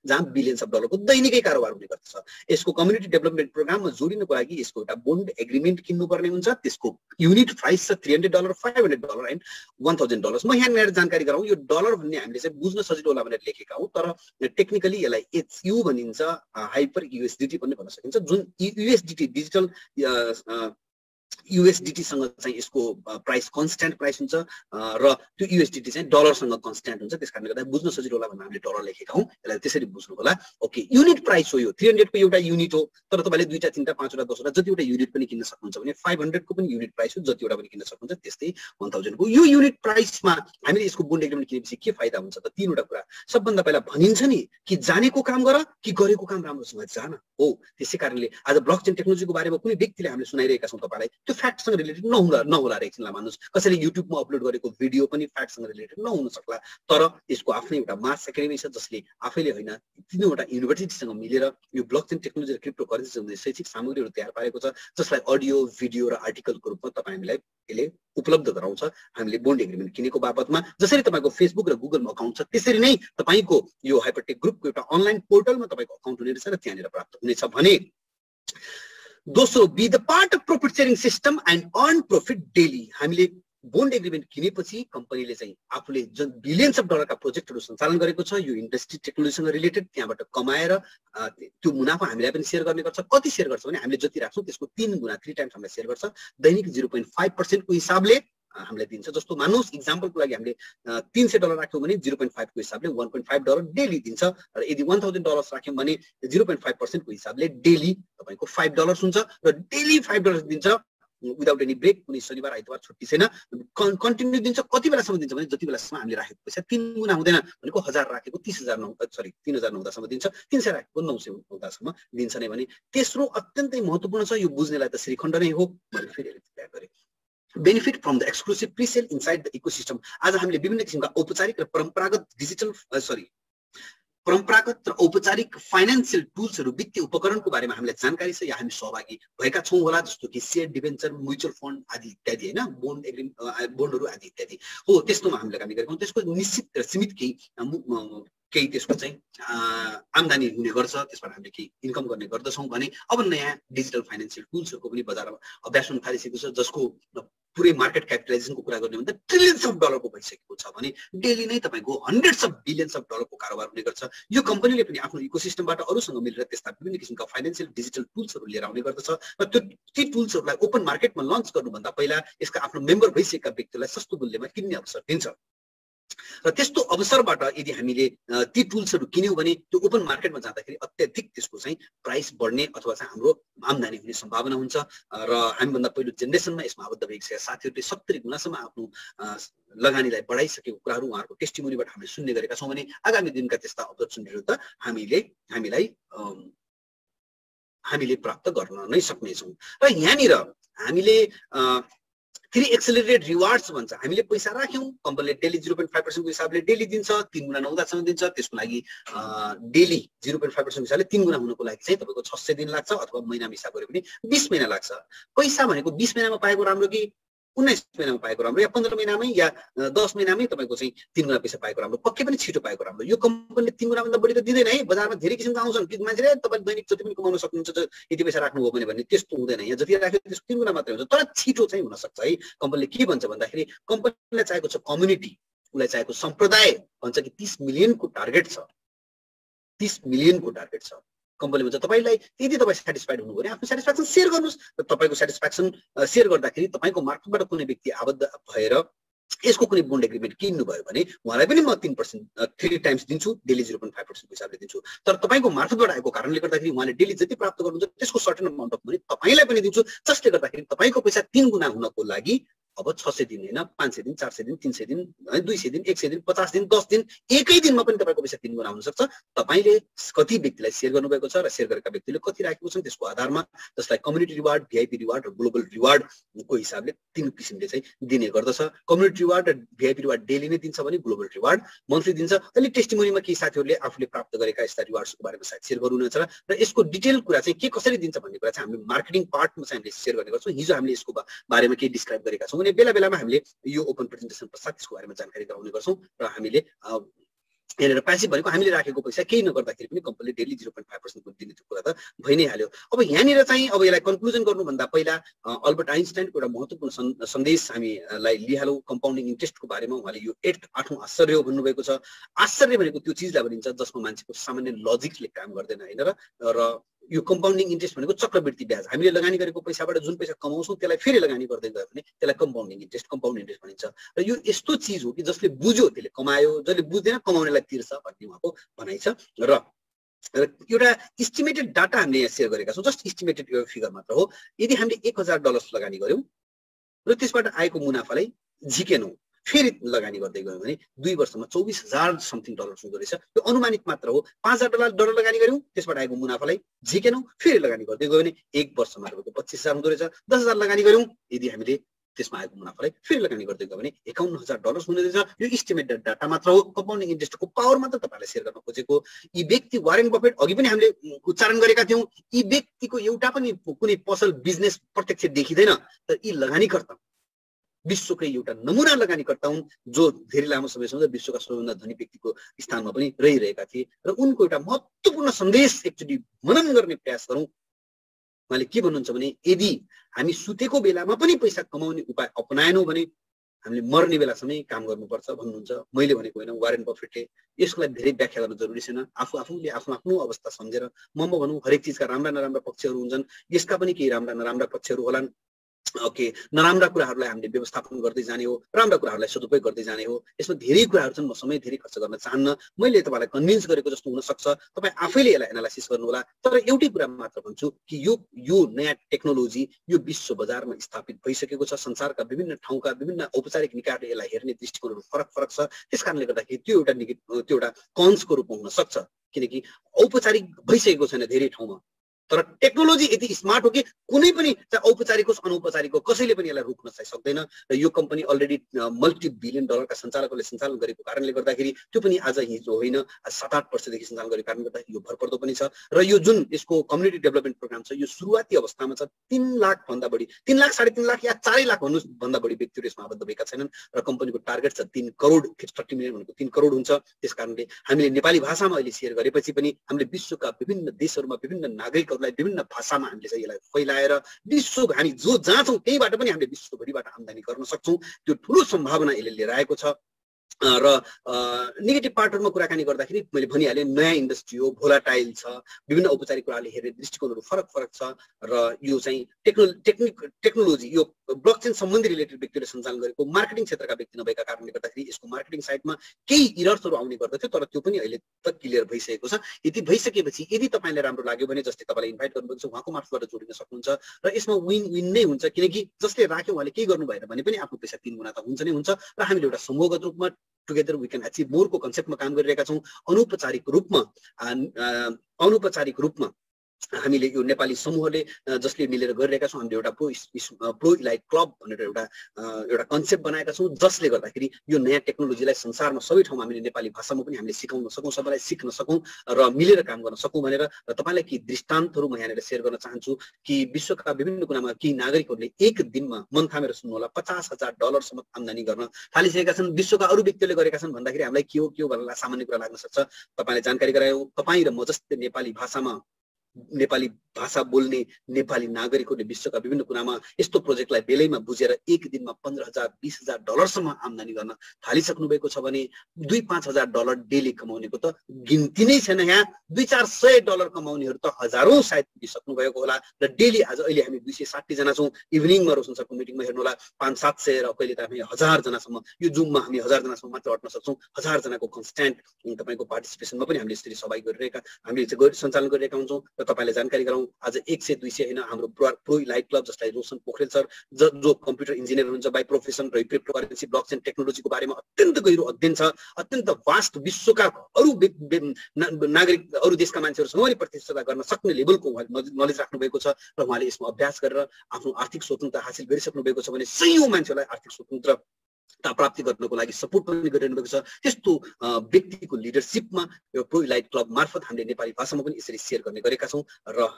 जहाँ बिलियन्स अफ डलरको दैनिकै कारोबार हुने गर्दछ। यसको कम्युनिटी डेभलपमेन्ट प्रोग्राममा जोडिनको लागि यसको एउटा बोन्ड एग्रिमेन्ट किन्नुपर्ने हुन्छ। त्यसको युनिट प्राइस छ $300, $500 एन्ड $1000। म यहाँनिर जानकारी गराउँ, यो डलर भन्ने हामीले चाहिँ बुझ्न सजिलो होला भनेर लेखेका हौँ, तर टेक्निकली यसलाई HU भनिन्छ, हाइपर USDT पनि भन्न सकिन्छ, जुन USDT डिजिटल USDT सँग चाहिँ यसको प्राइस कन्स्ट्यान्ट प्राइस हुन्छ र त्यो USDT चाहिँ डलरसँग कन्स्ट्यान्ट हुन्छ। त्यसकारणले गर्दा बुझ्न सजिलो होला भनेर हामीले डलर लेखेका हौं। यसलाई त्यसरी बुझ्नु होला। ओके, युनिट प्राइस हो यो 300 को एउटा युनिट हो, तर तपाईले 2 टा 3 टा 5 वटा 10 वटा जति एउटा युनिट पनि किन्न सक्नुहुन्छ भने 500 को पनि युनिट प्राइस हो, जति वटा पनि किन्न सक्नुहुन्छ। त्यस्तै 1000 को यो युनिट प्राइसमा हामीले यसको बोन्ड एग्रिमेन्ट किनेपछि के फाइदा हुन्छ त? 3 वटा कुरा। सबभन्दा पहिला भनिन्छ नि कि जानेको काम गर कि गरेको काम राम्रोसँग जान हो। त्यसै कारणले आज ब्लकचेन टेक्नोलोजीको बारेमा कुनै व्यक्तिले हामीले सुनाइरहेका छौं तपाईलाई, त्यो फ्याक्टसँग रिलेटेड नहोला रे, एकछिनलाई मान्नुस्। कसैले युट्युबमा अपलोड गरेको भिडियो पनि फ्याक्टसँग रिलेटेड नहुन सक्ला, तर यसको आफ्नै एउटा मास एकाडेमी छ जसले आफैले होइन 3 वटा युनिभर्सिटीसँग मिलेर यो ब्लकचेन टेक्नोलोजी र क्रिप्टो करेन्सी सम्बन्धी शैक्षिक सामग्रीहरू तयार पारेको छ, जसलाई अडियो भिडियो र आर्टिकलको रूपमा तपाईँ हामीलाई यसले उपलब्ध गराउँछ। हामीले बोन्ड एग्रिमेन्ट किनेको बापतमा जसरी तपाईको फेसबुक र गुगलमा अकाउन्ट छ त्यसरी नै तपाईको यो हाइपरटेक ग्रुपको एउटा अनलाइन पोर्टलमा तपाईको अकाउन्ट हुनेछ र त्यहाँनिर प्राप्त हुनेछ भने। दोस्रो, be the part of profit sharing system and earn profit daily. हामीले बोन्ड एग्रिमेन्ट किनेपछि कम्पनीले चाहिँ आफूले जुन बिलियन्स अफ डलरका प्रोजेक्टहरू सञ्चालन गरेको छ यो इन्डस्ट्री टेक्नोलोजीसँग रिलेटेड, त्यहाँबाट कमाएर त्यो मुनाफा हामीलाई पनि शेयर गर्ने गर्छ। कति शेयर गर्छ भने हामीले जति राख्छौँ त्यसको 3 गुणा 3 टाइम्स हामीलाई शेयर गर्छ। दैनिक 0.5% को हिसाबले हामीलाई दिन्छ। जस्तो मान्नुहोस् इक्जाम्पलको लागि हामीले $300 राख्यौँ भने 0.5 को हिसाबले $1.5 डेली दिन्छ, र यदि $1000 राख्यौँ भने 0.5% को हिसाबले डेली तपाईको $5 हुन्छ र डेली $5 दिन्छ विदाउट एनी ब्रेक। कुनै शनिबार आइतबार छुट्टी छैन, कन्टिन्यू दिन्छ। कति बेलासम्म दिन्छ भने जति बेलासम्म हामीले राखेको पैसा 3 गुणा हुँदैन भनेको 1000 राखेको 30,000 नहुँदासम्म दिन्छ, 300 राखेको 900 हुँदासम्म दिन्छ नै भने। तेस्रो अत्यन्तै महत्त्वपूर्ण छ, यो बुझ्नेलाई त श्रीखण्ड नै हो, मैले फेरि तयार गरेँ। Benefit from the exclusive presale inside the ecosystem. आज हामीले विभिन्न किसिमका औपचारिक र परम्परागत र औपचारिक फाइनान्शियल टुल्सहरू वित्तीय उपकरणको बारेमा हामीलाई जानकारी छ या हामी सहभागी भएका छौं होला, जस्तो कि शेयर डिबेन्चर म्युचुअल फन्ड आदि इत्यादि हैन, बोन्डहरू आदि इत्यादि हो। त्यस्तोमा हामीले काम गरेका छौं। त्यसको निश्चित र सीमित केही त्यसको चाहिँ आम्दानी हुने गर्छ, त्यसबाट हामीले केही इन्कम गर्ने गर्दछौँ भने अब नयाँ डिजिटल फाइनान्शियल टुल्सहरूको पनि बजारमा अभ्यास हुन थालिसकेको छ, जसको पुरै मार्केट क्यापिटलाइजेसनको कुरा गर्ने भन्दा ट्रिलियन्स अफ डलरको भइसकेको छ भने डेली नै तपाईको हन्ड्रेड्स अफ बिलियन्स अफ डलरको कारोबार हुने गर्छ। यो कम्पनीले पनि आफ्नो इकोसिस्टमबाट अरूसँग मिलेर त्यस्ता विभिन्न किसिमका फाइनान्शियल डिजिटल टुल्सहरू लिएर आउने गर्दछ र ती टुल्सहरूलाई ओपन मार्केटमा लन्च गर्नुभन्दा पहिला यसका आफ्नो मेम्बर भइसकेका व्यक्तिलाई सस्तो मूल्यमा किन्ने अवसर दिन्छ। र त्यस्तो अवसरबाट यदि हामीले ती टुल्सहरू किन्यौँ भने त्यो ओपन मार्केटमा जाँदाखेरि अत्याधिक त्यसको चाहिँ प्राइस बढ्ने अथवा चाहिँ हाम्रो आम्दानी हुने सम्भावना हुन्छ। र हामीभन्दा पहिलो जेनेरेसनमा यसमा आबद्ध भएका साथीहरूले 70 गुणासम्म आफ्नो लगानीलाई बढाइसकेको कुराहरू उहाँहरूको टेस्टिमोनीबाट हामीले सुन्ने गरेका छौँ भने आगामी दिनका त्यस्ता अपर्चुनिटीहरू त हामीले प्राप्त गर्न नै सक्नेछौँ। र यहाँनिर हामीले 3 एक्सेलरेटेड रिवार्ड्स भन्छ। हामीले पैसा राख्यौं, कम्पनीले डेली 0.5% को हिसाबले डेली दिन्छ, 3 गुणा नहुँदासम्म दिन्छ। त्यसको लागि डेली 0.5% हिसाबले 3 गुणा हुनको लागि चाहिँ तपाईको 600 दिन लाग्छ, अथवा महिनामा हिसाब गरे पनि 20 महिना लाग्छ। पैसा भनेको 20 महिनामा पाएको राम्रो कि 19 महिनामा पाएको राम्रो, या 15 महिनामै या 10 महिनामै तपाईको चाहिँ 3 गुणा पैसा पाएको राम्रो, पक्कै पनि छिटो पाएको राम्रो। यो कम्पनीले 3 गुणा भन्दा बढी त दिँदैन है। बजारमा धेरै किसिमका आउँछन् कि मान्छेले तपाईले दैनिक जति पनि कमाउन सक्नुहुन्छ यति पैसा राख्नुभयो भने त्यस्तो हुँदैन। यहाँ जति राख्यो त्यसको 3 गुणा मात्रै हुन्छ, तर छिटो चाहिँ हुन सक्छ है। कम्पनीले के भन्छ भन्दाखेरि कम्पनीलाई चाहेको छ कम्युनिटी, उलाई चाहेको सम्प्रदाय भन्छ कि 30 मिलियनको टार्गेट छ। 30 मिलियनको टार्गेट छ। कम्पनीले भन्छ तपाईलाई यदि तपाई स्याटिस्फाइड हुनु भने आफ्नो स्याटिस्फ्याक्सन शेयर गर्नुस्। र तपाईको स्याटिस्फ्याक्सन शेयर गर्दाखेरि तपाईको मार्फतबाट कुनै व्यक्ति आबद्ध भएर यसको कुनै बोन्ड एग्रिमेन्ट किन्नु भयो भने उहाँलाई पनि म 3 टाइम्स दिन्छु, डेली 0.5% को हिसाबले दिन्छु। तर तपाईको मार्फतबाट आएको कारणले गर्दाखेरि उहाँले डेली जति प्राप्त गर्नुहुन्छ त्यसको सर्टेन अमाउन्ट अफ मनी तपाईलाई पनि दिन्छु, जसले गर्दाखेरि तपाईको पैसा 3 गुणा हुनको लागि अब 600 दिन हैन, 500 दिन, 400 दिन, 300 दिन, 200 दिन, 100 दिन, 50 दिन, 10 दिन, एकै दिनमा पनि तपाईको पैसा 3 गुणा हुन सक्छ। तपाईले कति व्यक्तिलाई शेयर गर्नुभएको छ र शेयर गरेका व्यक्तिले कति राखेको छन् त्यसको आधारमा, जसलाई कम्युनिटी रिवार्ड, भिआइपी रिवार्ड र ग्लोबल रिवार्ड को हिसाबले 3 किसिमले चाहिँ दिने गर्दछ। कम्युनिटी रिवार्ड र भिआइपी रिवार्ड डेली नै दिन्छ भने ग्लोबल रिवार्ड मन्थली दिन्छ। अहिले टेस्टिमोनीमा केही साथीहरूले आफूले प्राप्त गरेका यस्ता रिवार्ड्सको बारेमा सायद शेयर गर्नुहुन्छ र यसको डिटेल कुरा चाहिँ के कसरी दिन्छ भन्ने कुरा चाहिँ हामीले मार्केटिङ पार्टमा चाहिँ हामीले शेयर गर्ने गर्छौँ। हिजो हामीले यसको बारेमा केही डिस्क्राइब गरेका छौँ भने बेला बेलामा हामीले यो ओपन प्रेजेन्टेसन पश्चात त्यसको बारेमा जानकारी गराउने गर्छौँ। र हामीले हेरेर प्यासिभ भनेको हामीले राखेको पैसा केही नगर्दाखेरि पनि कम्पनीले डेली 0.5% को दिने कुरा त भइ नै हाल्यो। अब यहाँनिर चाहिँ अब यसलाई कन्क्लुजन गर्नुभन्दा पहिला अल्बर्ट आइन्स्टाइनको एउटा महत्त्वपूर्ण सन्देश हामीलाई लिहालौँ कम्पाउन्डिङ इन्ट्रेस्टको बारेमा। उहाँले यो 8औं आश्चर्य हो भन्नुभएको छ। आश्चर्य भनेको त्यो चिजलाई भनिन्छ जसमा मान्छेको सामान्य लजिकले काम गर्दैन हैन, र यो कम्पाउन्डिङ इन्ट्रेस्ट भनेको चक्रवृद्धि ब्याज। हामीले लगानी गरेको पैसाबाट जुन पैसा कमाउँछौँ त्यसलाई फेरि लगानी गर्दै गयो भने त्यसलाई कम्पाउन्डिङ इन्ट्रेस्ट, कम्पाउन्ड इन्ट्रेस्ट भनिन्छ। र यो यस्तो चिज हो कि जसले बुझ्यो त्यसले कमायो, जसले बुझ्दैन कमाउनेलाई तिर्छ भन्ने उहाँको भनाइ छ। र एउटा इस्टिमेटेड डाटा हामीले यहाँ सेयर गरेका छौँ, जस्ट इस्टिमेटेड एउटा फिगर मात्र हो। यदि हामीले $1000 लगानी गर्यौँ र त्यसबाट आएको मुनाफालाई झिकेनौँ, फेरि लगानी गर्दै गयौँ भने 2 वर्षमा $24,000 समथिङ हुँदो रहेछ। यो अनुमानित मात्र हो। $5,000 लगानी गर्यौँ, त्यसबाट आएको मुनाफालाई झिकेनौँ, फेरि लगानी गर्दै गयो भने 1 वर्षमा तपाईँको $25,000 हुँदो रहेछ। 10,000 लगानी गर्यौँ, यदि हामीले त्यसमा आएको मुनाफालाई फेरि लगानी गर्दै गयो भने $51,000 हुने रहेछ। यो इस्टिमेटेड डाटा मात्र हो। कम्पाउन्डिङ इन्ट्रेस्टको पावर मात्र तपाईँलाई सेयर गर्न खोजेको। यी व्यक्ति वारेन बफेट अघि पनि हामीले उच्चारण गरेका थियौँ, यी व्यक्तिको एउटा पनि कुनै पसल बिजनेस प्रत्यक्ष देखिँदैन, तर यी लगानीकर्ता विश्वकै एउटा नमुना लगानीकर्ता हुन् जो धेरै लामो समयसम्म विश्वका सबैभन्दा धनी व्यक्तिको स्थानमा पनि रहिरहेका थिए। र उनको एउटा महत्त्वपूर्ण सन्देश एकचोटि मनन गर्ने प्रयास गरौँ। उहाँले के भन्नुहुन्छ भने यदि हामी सुतेको बेलामा पनि पैसा कमाउने उपाय अपनाएनौँ भने हामीले मर्ने बेलासम्मै काम गर्नुपर्छ भन्नुहुन्छ। मैले भनेको होइन, वारेन बफेटले। यसलाई धेरै व्याख्या गर्न जरुरी छैन। आफूले आफ्नो अवस्था सम्झेर म भनौँ हरेक चिजका राम्रा नराम्रा पक्षहरू हुन्छन्, यसका पनि केही राम्रा नराम्रा पक्षहरू होलान्। ओके, नराम्रा कुराहरूलाई हामीले व्यवस्थापन गर्दै जाने हो, राम्रा कुराहरूलाई सदुपयोग गर्दै जाने हो। यसमा धेरै कुराहरू छन्, म समय धेरै खर्च गर्न चाहन्न। मैले तपाईँलाई कन्भिन्स गरेको जस्तो हुन सक्छ, तपाईँ आफैले यसलाई एनालाइसिस गर्नु होला। तर एउटै कुरा मात्र भन्छु कि यो नयाँ टेक्नोलोजी यो विश्व बजारमा स्थापित भइसकेको छ। संसारका विभिन्न ठाउँका विभिन्न औपचारिक निकायले यसलाई हेर्ने दृष्टिकोणहरू फरक छ। त्यसकारणले गर्दाखेरि त्यो एउटा कन्सको रूपमा हुन सक्छ, किनकि औपचारिक भइसकेको छैन धेरै ठाउँमा। तर टेक्नोलोजी यति स्मार्ट हो कि कुनै पनि चाहे औपचारिक होस् अनौपचारिक हो कसैले पनि यसलाई रोक्न चाहिँ सक्दैन। र यो कम्पनी अलरेडी $multi-billion सञ्चालकहरूले सञ्चालन गरेको कारणले गर्दाखेरि त्यो पनि आज हिजो होइन, 7-8 वर्षदेखि सञ्चालन गरेको कारणले गर्दाखेरि यो भरपर्दो पनि छ। र यो जुन यसको कम्युनिटी डेभलपमेन्ट प्रोग्राम छ यो सुरुवाती अवस्थामा छ। 3 लाख भन्दा बढी, 3 लाख, 3.5 लाख या 4 लाख भन्दा बढी व्यक्तिहरू यसमा आबद्ध भएका छैनन्। र कम्पनीको टार्गेट छ 3 करोड, 30 मिलियन भनेको 3 करोड हुन्छ। त्यसकारणले हामीले नेपाली भाषामा अहिले सेयर गरेपछि पनि हामीले विश्वका विभिन्न देशहरूमा विभिन्न नागरिक विभिन्न भाषामा हामीले चाहिँ यसलाई फैलाएर विश्व हामी जो जहाँ छौँ त्यहीबाट पनि हामीले विश्वभरिबाट आम्दानी गर्न सक्छौँ। त्यो ठुलो सम्भावना यसले लिएर आएको छ। र नेगेटिभ पार्टहरुमा कुराकानी गर्दाखेरि मैले भनिहालेँ नयाँ इन्डस्ट्री हो, भोलाटाइल छ, विभिन्न औपचारिक कुराले हेर्ने दृष्टिकोणहरू फरक छ र यो चाहिँ टेक्नोलोजी यो ब्लकचेन सम्बन्धी रिलेटेड व्यक्तिले सञ्चालन गरेको मार्केटिङ क्षेत्रका व्यक्ति नभएका कारणले गर्दाखेरि यसको मार्केटिङ साइडमा केही इरर्सहरू आउने गर्दथ्यो, तर त्यो पनि अहिले त क्लियर भइसकेको छ। यदि भइसकेपछि यदि तपाईलाई राम्रो लाग्यो भने जस्तै तपाईलाई इन्भाइट गर्नुभएको छ उहाँको मार्फतबाट जोडिन सक्नुहुन्छ र यसमा विन विन नै हुन्छ, किनकि जसले राख्यो उहाँले केही गर्नु भएन भने पनि आफ्नो पैसा 3 गुणा त हुन्छ नै हुन्छ र हामीले एउटा समूहगत रूपमा टुगेदर वी क्यान अचिभ मोरको कन्सेप्टमा काम गरिरहेका छौँ। अनौपचारिक रूपमा हामीले यो नेपाली समूहले जसले मिलेर गरिरहेका छौँ हामीले एउटा प्रो इलाइट क्लब भनेर एउटा कन्सेप्ट बनाएका छौँ, जसले गर्दाखेरि यो नयाँ टेक्नोलोजीलाई संसारमा सबै ठाउँमा हामीले नेपाली भाषामा पनि हामीले सिकाउन सकौँ, सबैलाई सिक्न सकौँ र मिलेर काम गर्न सकौँ भनेर। र तपाईँलाई केही दृष्टान्तहरू म यहाँनिर सेयर गर्न चाहन्छु कि विश्वका विभिन्न कुनामा केही नागरिकहरूले एक दिनमा मन थामेर सुन्नु होला $50,000 सम्म आम्दानी गर्न थालिसकेका छन्। विश्वका अरू व्यक्तिले गरेका छन् भन्दाखेरि हामीलाई के हो भनेर सामान्य कुरा लाग्न सक्छ। तपाईँलाई जानकारी गरायौँ, तपाईँ र म जस्तै नेपाली भाषा बोल्ने नेपाली नागरिकहरूले विश्वका विभिन्न कुरामा यस्तो प्रोजेक्टलाई बेलैमा बुझेर एक दिनमा $15,000-20,000 सम्म आम्दानी गर्न थालिसक्नु भएको छ भने $2,000-5,000 डेली कमाउनेको त गिन्ती नै छैन। यहाँ $200-400 कमाउनेहरू त हजारौं सायद पुगिसक्नु भएको होला र डेली आज अहिले हामी 260 जना छौँ। इभिनिङमा रोशन सरको मिटिङमा हेर्नु होला 500-700 र कहिले त हामी 1000 जनासम्म, यो जुममा हामी 1000 जनासम्म मात्र अट्न सक्छौँ। 1000 जनाको कन्स्ट्यान्ट तपाईको पार्टिसिपेसनमा पनि हामीले यसरी सहभागी गरिरहेका हामीले सञ्चालन गरिरहेका हुन्छौँ। तपाईलाई जानकारी गराउँ आज 100-200 हैन हाम्रो प्रो इलाइट क्लब जसलाई रोशन पोखरेल सर जो कम्प्युटर इन्जिनियर हुनुहुन्छ बाइ प्रोफेसन र क्रिप्टोकरेन्सी ब्लकचेन टेक्नोलोजीको बारेमा अत्यन्त गहिरो अध्ययन छ, अत्यन्त वास्ट विश्वका अरू नागरिक अरू देशका मान्छेहरूसँग पनि प्रतिस्पर्धा गर्न सक्ने लेभलको नलेज राख्नु भएको छ र उहाँले यसमा अभ्यास गरेर आफ्नो आर्थिक स्वतन्त्रता हासिल गरिसक्नु भएको छ भने सयौं मान्छेलाई आर्थिक स्वतन्त्रता प्राप्ति गर्नको लागि सपोर्ट पनि गरिरहनु भएको छ। त्यस्तो व्यक्तिको लिडरशिपमा यो प्रो इलाइट क्लब मार्फत हामीले नेपाली भाषामा पनि यसरी सेयर गर्ने गरेका छौँ र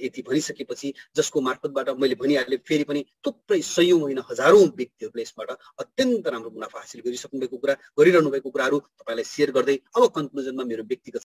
यति भनिसकेपछि जसको मार्फतबाट मैले भनिहालेँ फेरि पनि थुप्रै सयौं होइन हजारौं व्यक्तिहरूले यसबाट अत्यन्त राम्रो मुनाफा हासिल गरिरहनु भएको कुराहरू तपाईलाई सेयर गर्दै अब कन्क्लुजनमा मेरो व्यक्तिगत